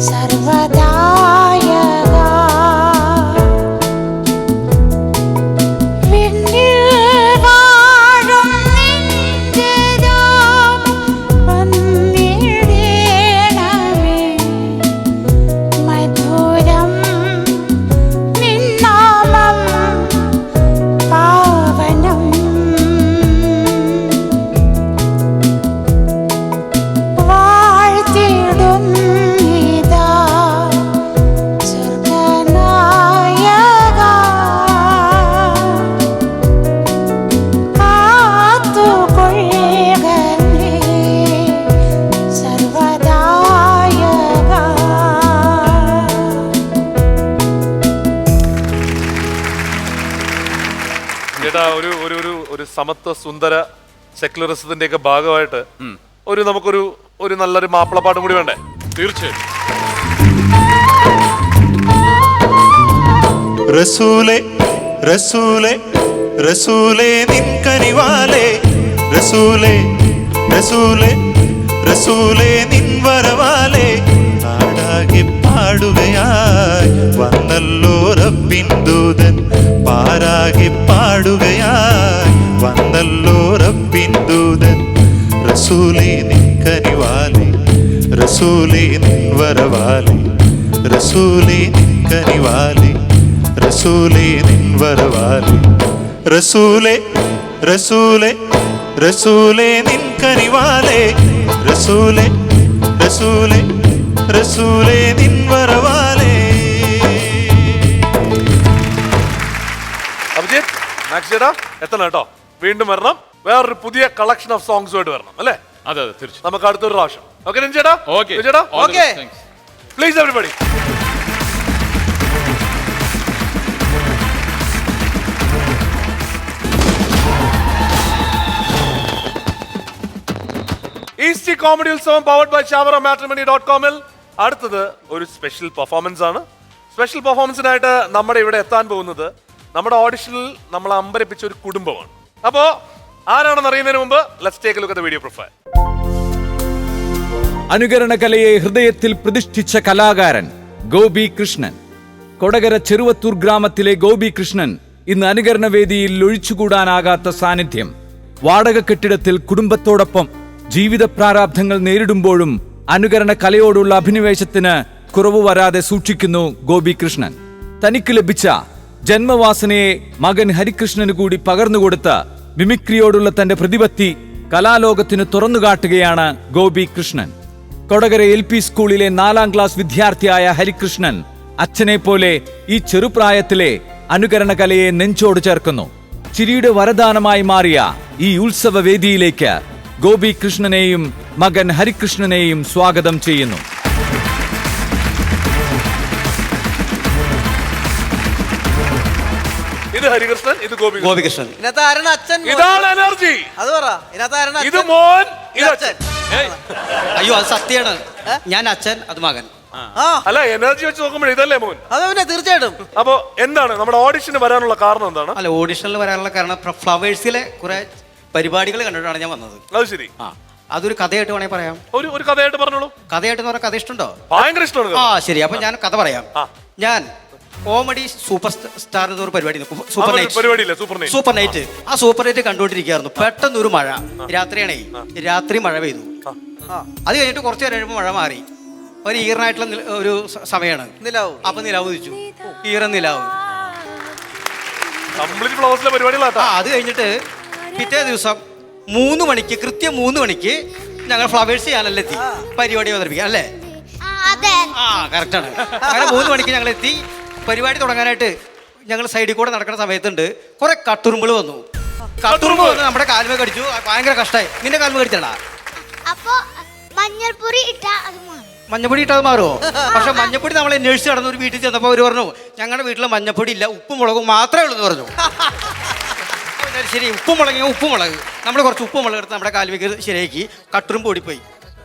സർവദായക ചേട്ടാ ഒരു ഒരു ഒരു ഒരു സമത്വ സുന്ദര സെക്യുലറിസത്തിന്റെ ഒക്കെ ഭാഗമായിട്ട് നമുക്കൊരു ഒരു നല്ലൊരു മാപ്പിളപ്പാട്ടും കൂടി വേണ്ടേ? തീർച്ചയായും. റസൂലേ റസൂലേ റസൂലേ നിൻ കനിവാലേ റസൂലേ റസൂലേ റസൂലേ നിൻ വരവാലേ നാടാകെ പാടുകയായി വന്നല്ലോ റബ്ബിൻ ദൂതൻ പാരാകെ പാടുകയായി വന്നല്ലോ റബ്ബിൻ ദൂതൻ റസൂലേ നിൻ കനിവാലേ റസൂലേ നിൻ വരവാലേ റസൂലേ നിൻ കനിവാലേ റസൂലേ നിൻ വരവാലേ റസൂലേ റസൂലേ റസൂലേ നിൻ കനിവാലേ റസൂലേ റസൂലേ റസൂലേ നിൻ വരവാലേ. അഭിജിത്ത്, മാക്സ് ചേട്ടാ എത്തണം കേട്ടോ. വീണ്ടും വരണം, വേറൊരു പുതിയ കളക്ഷൻ ഓഫ് സോങ്സുമായിട്ട് വരണം അല്ലേ? അതെ അതെ തീർച്ചയായും. നമുക്ക് അടുത്തൊരു പ്രാവശ്യം. ഓക്കെ ചേട്ടാ? Okay. ചേട്ടാ All the okay best. Thanks. Please everybody. East comedy Utsavam powered by chavarmatrimony.com അടുത്തത് ഒരു സ്പെഷ്യൽ പെർഫോമൻസ് ആണ്. സ്പെഷ്യൽ പെർഫോമൻസിനായിട്ട് നമ്മുടെ ഇവിടെ എത്താൻ പോകുന്നത് നമ്മുടെ ഓഡിഷനിൽ നമ്മൾ അമ്പരപ്പിച്ച ഒരു കുടുംബമാണ്. അപ്പോ ആരാണെന്ന് അറിയുന്നതിന് മുമ്പ് let's take a look at the video profile. അനുകരണ കലയെ ഹൃദയത്തിൽ പ്രതിഷ്ഠിച്ച കലാകാരൻ ഗോപി കൃഷ്ണൻ. കൊടകര ചെറുവത്തൂർ ഗ്രാമത്തിലെ ഗോപി കൃഷ്ണൻ ഇന്ന് അനുകരണ വേദിയിൽ ഒഴിച്ചുകൂടാനാകാത്ത സാന്നിധ്യം. വാടക കെട്ടിടത്തിൽ കുടുംബത്തോടൊപ്പം ജീവിത പ്രാരാബ്ധങ്ങൾ നേരിടുമ്പോഴും അനുകരണ കലയോടുള്ള അഭിനിവേശത്തിന് കുറവ് വരാതെ സൂക്ഷിക്കുന്നു ഗോപി കൃഷ്ണൻ. തനിക്ക് ലഭിച്ച ജന്മവാസനയെ മകൻ ഹരികൃഷ്ണന് കൂടി പകർന്നുകൊടുത്ത മിമിക്രിയോടുള്ള തന്റെ പ്രതിപത്തി കലാലോകത്തിന് തുറന്നുകാട്ടുകയാണ് ഗോപി കൃഷ്ണൻ. കൊടകര LP സ്കൂളിലെ 4ാം ക്ലാസ് വിദ്യാർത്ഥിയായ ഹരികൃഷ്ണൻ അച്ഛനെ പോലെ ഈ ചെറുപ്രായത്തിലെ അനുകരണ കലയെ നെഞ്ചോട് ചേർക്കുന്നു. ചിരിയുടെ വരദാനമായി മാറിയ ഈ ഉത്സവ വേദിയിലേക്ക് ഗോപി കൃഷ്ണനെയും മകൻ ഹരികൃഷ്ണനെയും സ്വാഗതം ചെയ്യുന്നു. ഇത് ഹരികൃഷ്ണൻ, ഇത് ഗോപികൃഷ്ണൻ. ഇതിനകത്ത് ആരാണ് അച്ഛൻ? ഇതാണ് എനർജി. അത് പറ. ഇതിനകത്ത് ആരാണ് ഇത് അച്ഛൻ? മോൻ, ഇത് ഇത് അച്ഛൻ. അയ്യോ അത് സത്യമാണ്. ഞാൻ അച്ഛൻ, അത് മകൻ. ആ അല്ല, എനർജി വെച്ച് നോക്കുമ്പോൾ ഇതല്ലേ മോൻ? അത് പിന്നെ തീർച്ചയായിട്ടും. അപ്പോ എന്താണ് നമ്മുടെ ഓഡിഷന് വരാനുള്ള കാരണം എന്താണ്? അല്ല, ഓഡിഷനിൽ വരാനുള്ള കാരണം ഫ്ലവേഴ്സിലെ കുറെ പരിപാടികൾ കണ്ടിട്ടാണ് ഞാൻ വന്നത്. അത് ശരി. ആ അതൊരു കഥയായിട്ട് വേണമെങ്കിൽ പറയാം. ഒരു കഥയായിട്ട് പറഞ്ഞോളൂ. കഥയായിട്ട് എന്ന് പറഞ്ഞാൽ കഥ ഇഷ്ടമുണ്ടോ? ഭയങ്കര ഇഷ്ടമാണ്. ആ ശരി, അപ്പൊ ഞാൻ കഥ പറയാം. ഞാൻ കോമഡി സൂപ്പർ സ്റ്റാർ എന്നൊരു പരിപാടി സൂപ്പർ നൈറ്റ് ആ സൂപ്പർ നൈറ്റ് കണ്ടുകൊണ്ടിരിക്കുകയായിരുന്നു. പെട്ടെന്ന് ഒരു മഴ, രാത്രിയാണേ, രാത്രി മഴ പെയ്തു. അത് കഴിഞ്ഞിട്ട് കുറച്ച് നേരം കഴിയുമ്പോൾ മഴ മാറി. ഒരു ഈറനായിട്ടുള്ള ഒരു സമയമാണ്. നിലാവ്. അപ്പൊ നിലാവ് വെച്ചു, ഈറൻ നിലാവ്. അത് കഴിഞ്ഞിട്ട് പിറ്റേ ദിവസം 3 മണിക്ക്, കൃത്യം 3 മണിക്ക് ഞങ്ങൾ ഫ്ലവേഴ്സ് ചാനലിൽ എത്തി പരിപാടി അവതരിപ്പിക്കാം അല്ലേ? ആ കറക്റ്റാണ്. അങ്ങനെ 3 മണിക്ക് ഞങ്ങൾ എത്തി. പരിപാടി തുടങ്ങാനായിട്ട് ഞങ്ങൾ സൈഡിൽ കൂടെ നടക്കുന്ന സമയത്തുണ്ട് കുറെ കട്ടുറുമ്പുകൾ വന്നു. കട്ടുറുമ്പ് വന്ന് നമ്മുടെ കാൽമേ കടിച്ചു. ഭയങ്കര കഷ്ടമായി. നിന്റെ കാൽമേ കടിച്ചടാ? മഞ്ഞപ്പൊടി ഇട്ടത് മാറുമോ? പക്ഷെ മഞ്ഞപ്പൊടി നമ്മൾ അന്വേഷിച്ച് നടന്ന ഒരു വീട്ടിൽ ചെന്നപ്പോൾ അവർ പറഞ്ഞു ഞങ്ങളുടെ വീട്ടിൽ മഞ്ഞപ്പൊടി ഇല്ല, ഉപ്പും മുളകും മാത്രമേ ഉള്ളൂ എന്ന് പറഞ്ഞു. ശരി, ഉപ്പുമുളക് നമ്മൾ കുറച്ച് ഉപ്പുമുളക് എടുത്ത് നമ്മുടെ കാൽമേക്ക് ശരിയാക്കി. കട്ടുറുമ്പ് ഓടിപ്പോയി.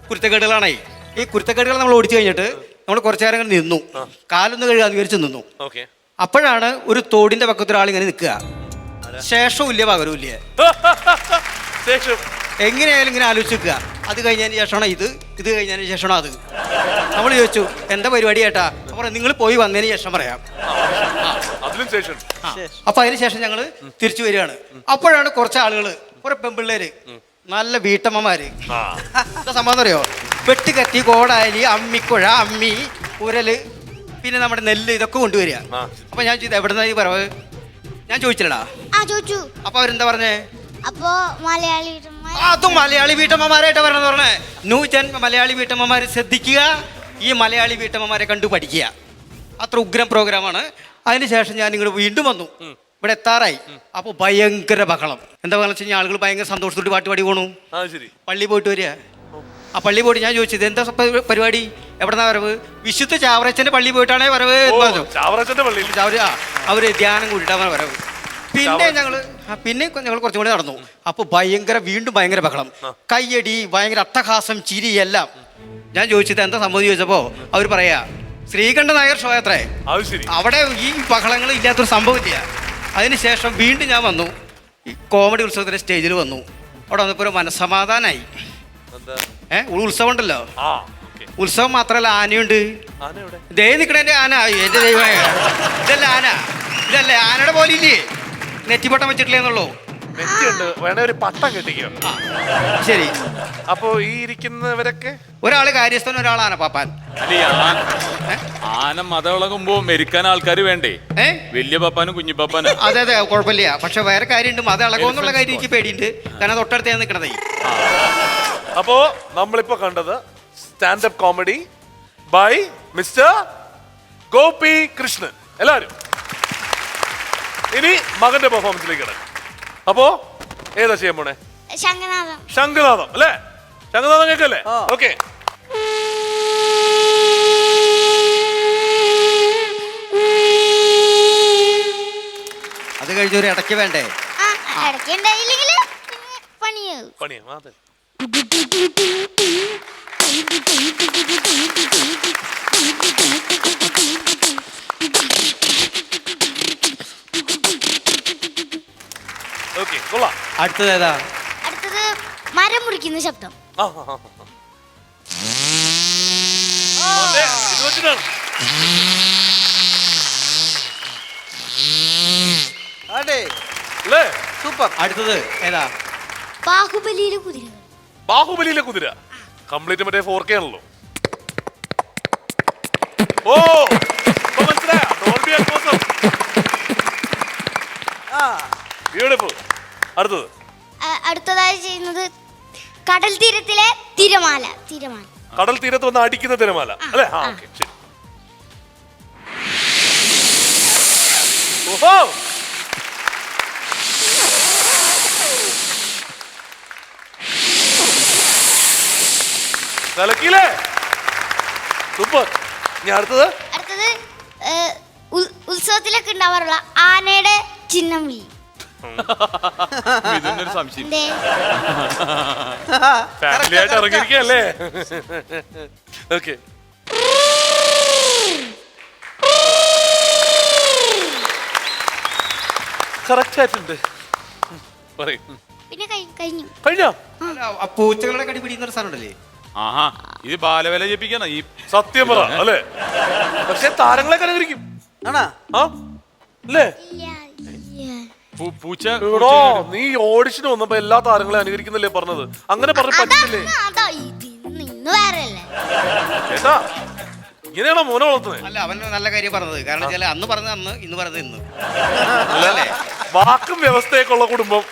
കുരുത്തക്കേടുകളാണേ. ഈ കുരുത്തക്കേടുകൾ നമ്മൾ ഓടിച്ചു കഴിഞ്ഞിട്ട് നമ്മൾ കുറച്ചു നേരം നിന്നു, കാലൊന്ന് കഴുകാന്ന് വിചാരിച്ച് നിന്നു. അപ്പോഴാണ് ഒരു തോടിന്റെ പക്കത്ത് ഒരാൾ ഇങ്ങനെ നിൽക്കുക. ശേഷവും ഇല്ല പകരവും ഇല്ല. എങ്ങനെയായാലും ഇങ്ങനെ ആലോചിക്കുക. അത് കഴിഞ്ഞതിന് ശേഷമാണോ ഇത് കഴിഞ്ഞതിന് ശേഷമാണോ അത്. നമ്മൾ ചോദിച്ചു എന്താ പരിപാടി ചേട്ടാ? അപ്പോൾ നിങ്ങൾ പോയി വന്നതിന് ശേഷം പറയാം. അപ്പൊ അതിനുശേഷം ഞങ്ങൾ തിരിച്ചു വരികയാണ്. അപ്പോഴാണ് കുറച്ച് ആളുകൾ, കുറെ പെൺപിള്ളേര്, നല്ല വീട്ടമ്മമാര്, എന്താ സംഭവം അറിയോ? വെട്ടുകത്തി, കോടാലി, അമ്മിക്കുഴ, അമ്മി, ഉരല്, പിന്നെ നമ്മുടെ നെല്ല്, ഇതൊക്കെ കൊണ്ടുവരിക. അപ്പൊ ഞാൻ ചോദിച്ചത് എവിടുന്ന ഈ പറവ്? ഞാൻ ചോദിച്ചില്ലടാ. അപ്പൊ അവരെന്താ പറഞ്ഞേ? അതും മലയാളി വീട്ടമ്മമാരായിട്ട് പറഞ്ഞെന്ന് പറഞ്ഞേ. നൂറ്റൻ മലയാളി വീട്ടമ്മമാരെ ശ്രദ്ധിക്കുക, ഈ മലയാളി വീട്ടമ്മമാരെ കണ്ടു പഠിക്കുക. അത്ര ഉഗ്രം പ്രോഗ്രാമാണ്. അതിനുശേഷം ഞാൻ ഇങ്ങോട്ട് വീണ്ടും വന്നു. ഇവിടെ എത്താറായി. അപ്പൊ ഭയങ്കര ബഹളം. എന്താ പറഞ്ഞു വെച്ച് കഴിഞ്ഞാൽ ആളുകൾ ഭയങ്കര സന്തോഷത്തോട്ട് പാട്ട് പാടി പോണു. പള്ളി പോയിട്ട് വരിക. ആ പള്ളി പോയിട്ട് ഞാൻ ചോദിച്ചത് എന്താ പരിപാടി, എവിടെന്നാ വരവ്? വിശുദ്ധ ചാവറച്ചന്റെ പള്ളി പോയിട്ടാണേ വരവ് എന്ന് പറഞ്ഞു. അവര് ധ്യാനം കൂട്ടിട്ടാണ് വരവ്. പിന്നെ ഞങ്ങൾ കുറച്ചും കൂടി നടന്നു. അപ്പൊ വീണ്ടും ഭയങ്കര ബഹളം, കയ്യടി, ഭയങ്കര അട്ടഹാസം, ചിരി എല്ലാം. ഞാൻ ചോദിച്ചത് എന്താ സംഭവം ചോദിച്ചപ്പോ അവർ പറയാ ശ്രീകണ്ഠൻ നായർ ഷോ അത്രേ. അവിടെ ഈ ബഹളങ്ങൾ ഇല്ലാത്തൊരു സംഭവമില്ല. അതിനുശേഷം വീണ്ടും ഞാൻ വന്നു, ഈ കോമഡി ഉത്സവത്തിന്റെ സ്റ്റേജിൽ വന്നു. അവിടെ വന്നപ്പോ ഒരു മനസ്സമാധാനായി. ഉത്സവം ഉണ്ടല്ലോ, ഉത്സവം മാത്രല്ല, ആനയുണ്ട്. ദേ നിക്കണേന്റെ ആന, എന്റെ ദൈവമേ, ഇതല്ല ആന, ഇതല്ലേ ആനയുടെ പോലെ ഇല്ലേ, നെറ്റിപ്പട്ടം വെച്ചിട്ടില്ലേന്നുള്ളൂ. നെറ്റിയുണ്ട്, വേണേ ഒരു പട്ടം കെട്ടിക്കോ. ശരി. അപ്പോ ഈ ഇരിക്കുന്നവരൊക്കെ ഒരാള് കാര്യസ്ഥൻ, ഒരാൾ ആനപ്പാപ്പാൻ. ആന മതവിളകുമ്പോ മെരിക്കാൻ ആൾക്കാർ വേണ്ടേ? വലിയ പാപ്പാനും കുഞ്ഞിപ്പാപ്പാനും. അതെ അതെ, കുഴപ്പമില്ല. പക്ഷെ വേറെ കാര്യമുണ്ട്, മതം ഇളകുമെന്നുള്ള കാര്യം എനിക്ക് പേടിയുണ്ട്. കാരണം തൊട്ടടുത്ത് ഞാൻ നിൽക്കണതേ. അപ്പോ നമ്മളിപ്പോ കണ്ടത് stand up comedy by mister Gopi Krishnan. എല്ലാവരും ഇനി മകന്റെ പെർഫോമൻസിലേക്ക് കിടക്കും. അപ്പോ ഏതാ ചെയ്യാൻ പോണേ? ശംഖനാഥം അല്ലേ? ശംഖനാഥം കേൾക്കല്ലേ? ഓക്കെ. അത് കഴിഞ്ഞ ഒരു ഇടയ്ക്ക് വേണ്ടേ? പണിയാ അതെ. അടുത്തത് ഏതാ? അടുത്തത് മരം മുറിക്കുന്ന ശബ്ദം. സൂപ്പർ. അടുത്തത് ഏതാ? ബാഹുബലിയിലെ കുതിര. ബാഹുബലിയിലെ കുതിര കംപ്ലീറ്റ് മറ്റേ 4K ആണല്ലോ. ഓ ബ്യൂട്ടിഫുൾ. അടുത്തത് അടുത്തതായി ചെയ്യുന്നത് കടൽ തീരത്തിലെ തിരമാല. കടൽ തീരത്ത് വന്ന് അടിക്കുന്ന തിരമാല അല്ലേ? ഓക്കെ ശരി. ഓഹോ, കലക്കിയില്ലേ? സൂപ്പർ. ഇനി അടുത്തത് ഉത്സവത്തിലൊക്കെ ഉണ്ടാവാറുള്ള ആനയുടെ ചിഹ്നം വിളി. ഇതിനൊരു സംശയം. ഫാമിലി ആയിട്ട് ഇറങ്ങിയിരിക്കല്ലേ? ഓക്കെ. കറക്റ്റ് ആയിട്ടുണ്ട്. പിന്നെ കഴിഞ്ഞോ? പൂച്ചകളുടെ കടി പിടിക്കുന്ന സാധനം ഉണ്ടല്ലേ? ആഹാ, ഇത് ബാലവേല ചെയ്യിപ്പിക്കാണ് ഈ സത്യം പറ അല്ലേ? പക്ഷെ താരങ്ങളെ കലകരിക്കും ആണാ? അല്ലേ? പൂച്ച. നീ ഓഡിഷന് വന്നപ്പോ എല്ലാ താരങ്ങളെ അനുകരിക്കുന്നല്ലേ പറഞ്ഞത്? അങ്ങനെ പറഞ്ഞു പറ്റില്ലേ? ചേട്ടാ, ഇങ്ങനെയാണോ മോനെ വളർത്തുന്നത്? അല്ല, അവൻ നല്ല കാര്യം പറഞ്ഞത്. കാരണം വെച്ചാൽ അന്ന് പറഞ്ഞത് അന്ന്, ഇന്ന് പറഞ്ഞത് ഇന്ന്. വാക്കും വ്യവസ്ഥയൊക്കെ കുടുംബം.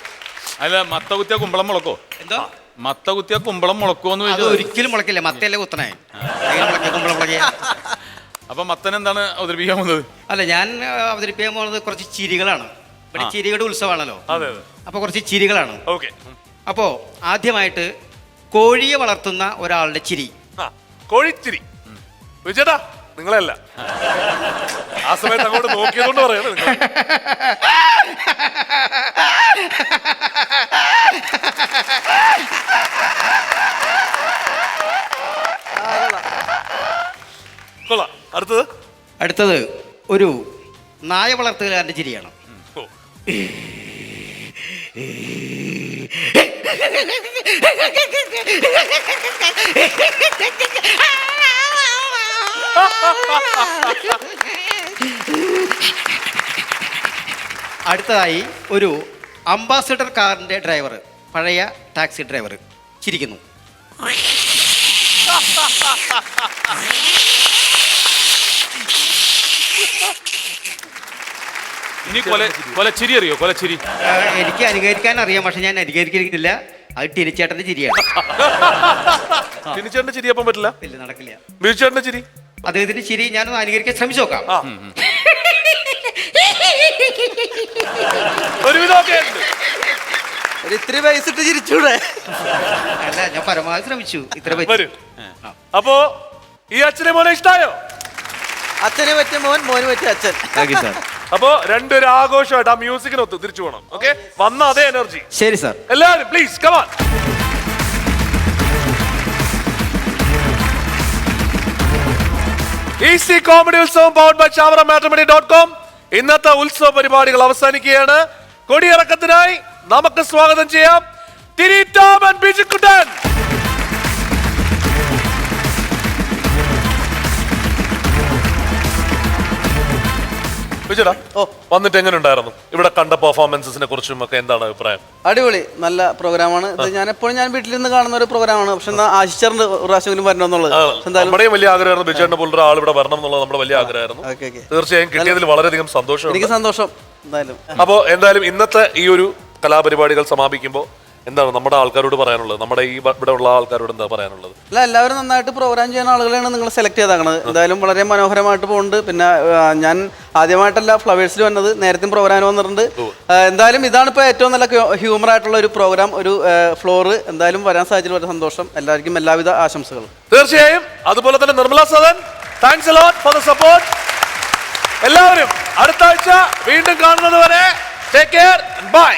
അല്ല, മത്ത കുത്തിയ കുമ്പളം മുളക്കോ? എന്തോ മത്ത കുത്തിയ കുമ്പളം മുളക്കോന്ന് ചോദിച്ചാൽ ഒരിക്കലും മുളക്കില്ല. മത്തയല്ലേ കുത്തണേ, കുമ്പളം മുളക്കിയ. അപ്പൊ മത്തൻ എന്താണ് അവതരിപ്പിക്കാൻ പോകുന്നത്? അല്ല, ഞാൻ അവതരിപ്പിക്കാൻ പോകുന്നത് കുറച്ച് ചിരികളാണ്. ഇവിടെ ചിരികളുടെ ഉത്സവമാണല്ലോ. അപ്പൊ കുറച്ച് ചിരികളാണ്. അപ്പോ ആദ്യമായിട്ട് കോഴിയെ വളർത്തുന്ന ഒരാളുടെ ചിരി. കോഴിച്ചിരി. ചേട്ടാ, നിങ്ങളല്ല, ആ സമയത്ത് അങ്ങോട്ട് നോക്കിയതുകൊണ്ട് പറയണേ. അടുത്തത് ഒരു നായ വളർത്തുകാരന്റെ ചിരിയാണ്. അടുത്തതായി ഒരു അംബാസിഡർ കാറിന്റെ ഡ്രൈവർ, പഴയ ടാക്സി ഡ്രൈവർ ചിരിക്കുന്നു. ഇനി കൊലച്ചിരി അറിയോ? കൊലച്ചിരി എനിക്ക് അനുകരിക്കാൻ അറിയാം, പക്ഷെ ഞാൻ അനുകരിക്കുന്നില്ല. അത് ടിനിച്ചേട്ടന്റെ ചിരിയാണ്. ടിനിച്ചേട്ടന്റെ ചിരി അപ്പം പറ്റില്ല? ഇല്ല, നടക്കില്ല. ബിജുചേട്ടന്റെ ചിരി, അദ്ദേഹത്തിന്റെ ചിരി ഞാനൊന്ന് അനുകരിക്കാൻ ശ്രമിച്ചു നോക്കാം. ഇത്തിരി വയസ്സിട്ട് ചിരിച്ചൂടെ? അല്ല, ഞാൻ പരമാവധി ശ്രമിച്ചു. ഇത്ര അപ്പോ ഈ അച്ഛനെ മോനെ ഇഷ്ടായോ? അച്ഛനെ പറ്റിയ മോൻ, മോന് പറ്റിയ അച്ഛൻ. അപ്പോ രണ്ടൊരു ആഘോഷമായിട്ട് ആ മ്യൂസിക്കിനൊത്ത് തിരിച്ചു പോകണം. ഓക്കെ, വന്ന അതേ എനർജി. ശരി സാർ. എല്ലാവരും please come on. Easy comedy Utsavam powered by chavarammatrimony.com. ഇന്നത്തെ ഉത്സവ പരിപാടികൾ അവസാനിക്കുകയാണ്. കൊടിയിറക്കത്തിനായി നമുക്ക് സ്വാഗതം ചെയ്യാം തിരി ടോം ആൻഡ് ബിജുക്കുട്ടൻ. വിജയടാ, വന്നിട്ട് എങ്ങനെ ഉണ്ടായിരുന്നു? ഇവിടെ കണ്ട പെർഫോമൻസിനെ കുറിച്ചും ഒക്കെ എന്താണ് അഭിപ്രായം? അടിപൊളി, നല്ല പ്രോഗ്രാമാണ് ഇത്. ഞാൻ എപ്പോഴും വീട്ടിൽ നിന്ന് കാണുന്ന ഒരു പ്രോഗ്രാമാണ്. പക്ഷെ ആശിച്ചറിന്റെ പ്രാവശ്യം വരണമെന്നുള്ളത് നമ്മുടെയും വലിയ ആഗ്രഹമായിരുന്നു. വിജയന്റെ പോലൊരു ആൾ ഇവിടെ വരണം എന്നുള്ളത് നമ്മുടെ വലിയ ആഗ്രഹമായിരുന്നു. തീർച്ചയായും കിട്ടിയതിൽ വളരെയധികം സന്തോഷം. എനിക്ക് സന്തോഷം എന്തായാലും. അപ്പോ എന്തായാലും ഇന്നത്തെ ഈ ഒരു കലാപരിപാടികൾ സമാപിക്കുമ്പോൾ എന്താണ് നമ്മുടെ ആൾക്കാരോട് പറയാനുള്ളത്? നമ്മുടെ ഈ ഇവിടെ ഉള്ള ആൾക്കാരോട് എന്താ പറയാനുള്ളത്? അല്ല, എല്ലാവരും നന്നായിട്ട് പ്രോഗ്രാം ചെയ്യുന്ന ആളുകളെയാണ് നിങ്ങൾ സെലക്ട് ചെയ്താക്കണത്. എന്തായാലും വളരെ മനോഹരമായിട്ട് പോകുന്നുണ്ട്. പിന്നെ ഞാൻ ആദ്യമായിട്ടല്ല ഫ്ലവേഴ്സിൽ വന്നത്, നേരത്തെ പ്രോഗ്രാം വന്നിട്ടുണ്ട്. എന്തായാലും ഇതാണ് ഇപ്പോൾ ഏറ്റവും നല്ല ഹ്യൂമർ ആയിട്ടുള്ള ഒരു പ്രോഗ്രാം, ഒരു ഫ്ലോർ. എന്തായാലും വരാൻ സാധിച്ചതിൽ വളരെ സന്തോഷം. എല്ലാവർക്കും എല്ലാവിധ ആശംസകളും. തീർച്ചയായും. അതുപോലെ തന്നെ Nirmala Sadan, thanks a lot for the support. എല്ലാവരും അടുത്ത ആഴ്ച വീണ്ടും കാണുന്നത് വരെ ടേക്ക് കെയർ, ബൈ.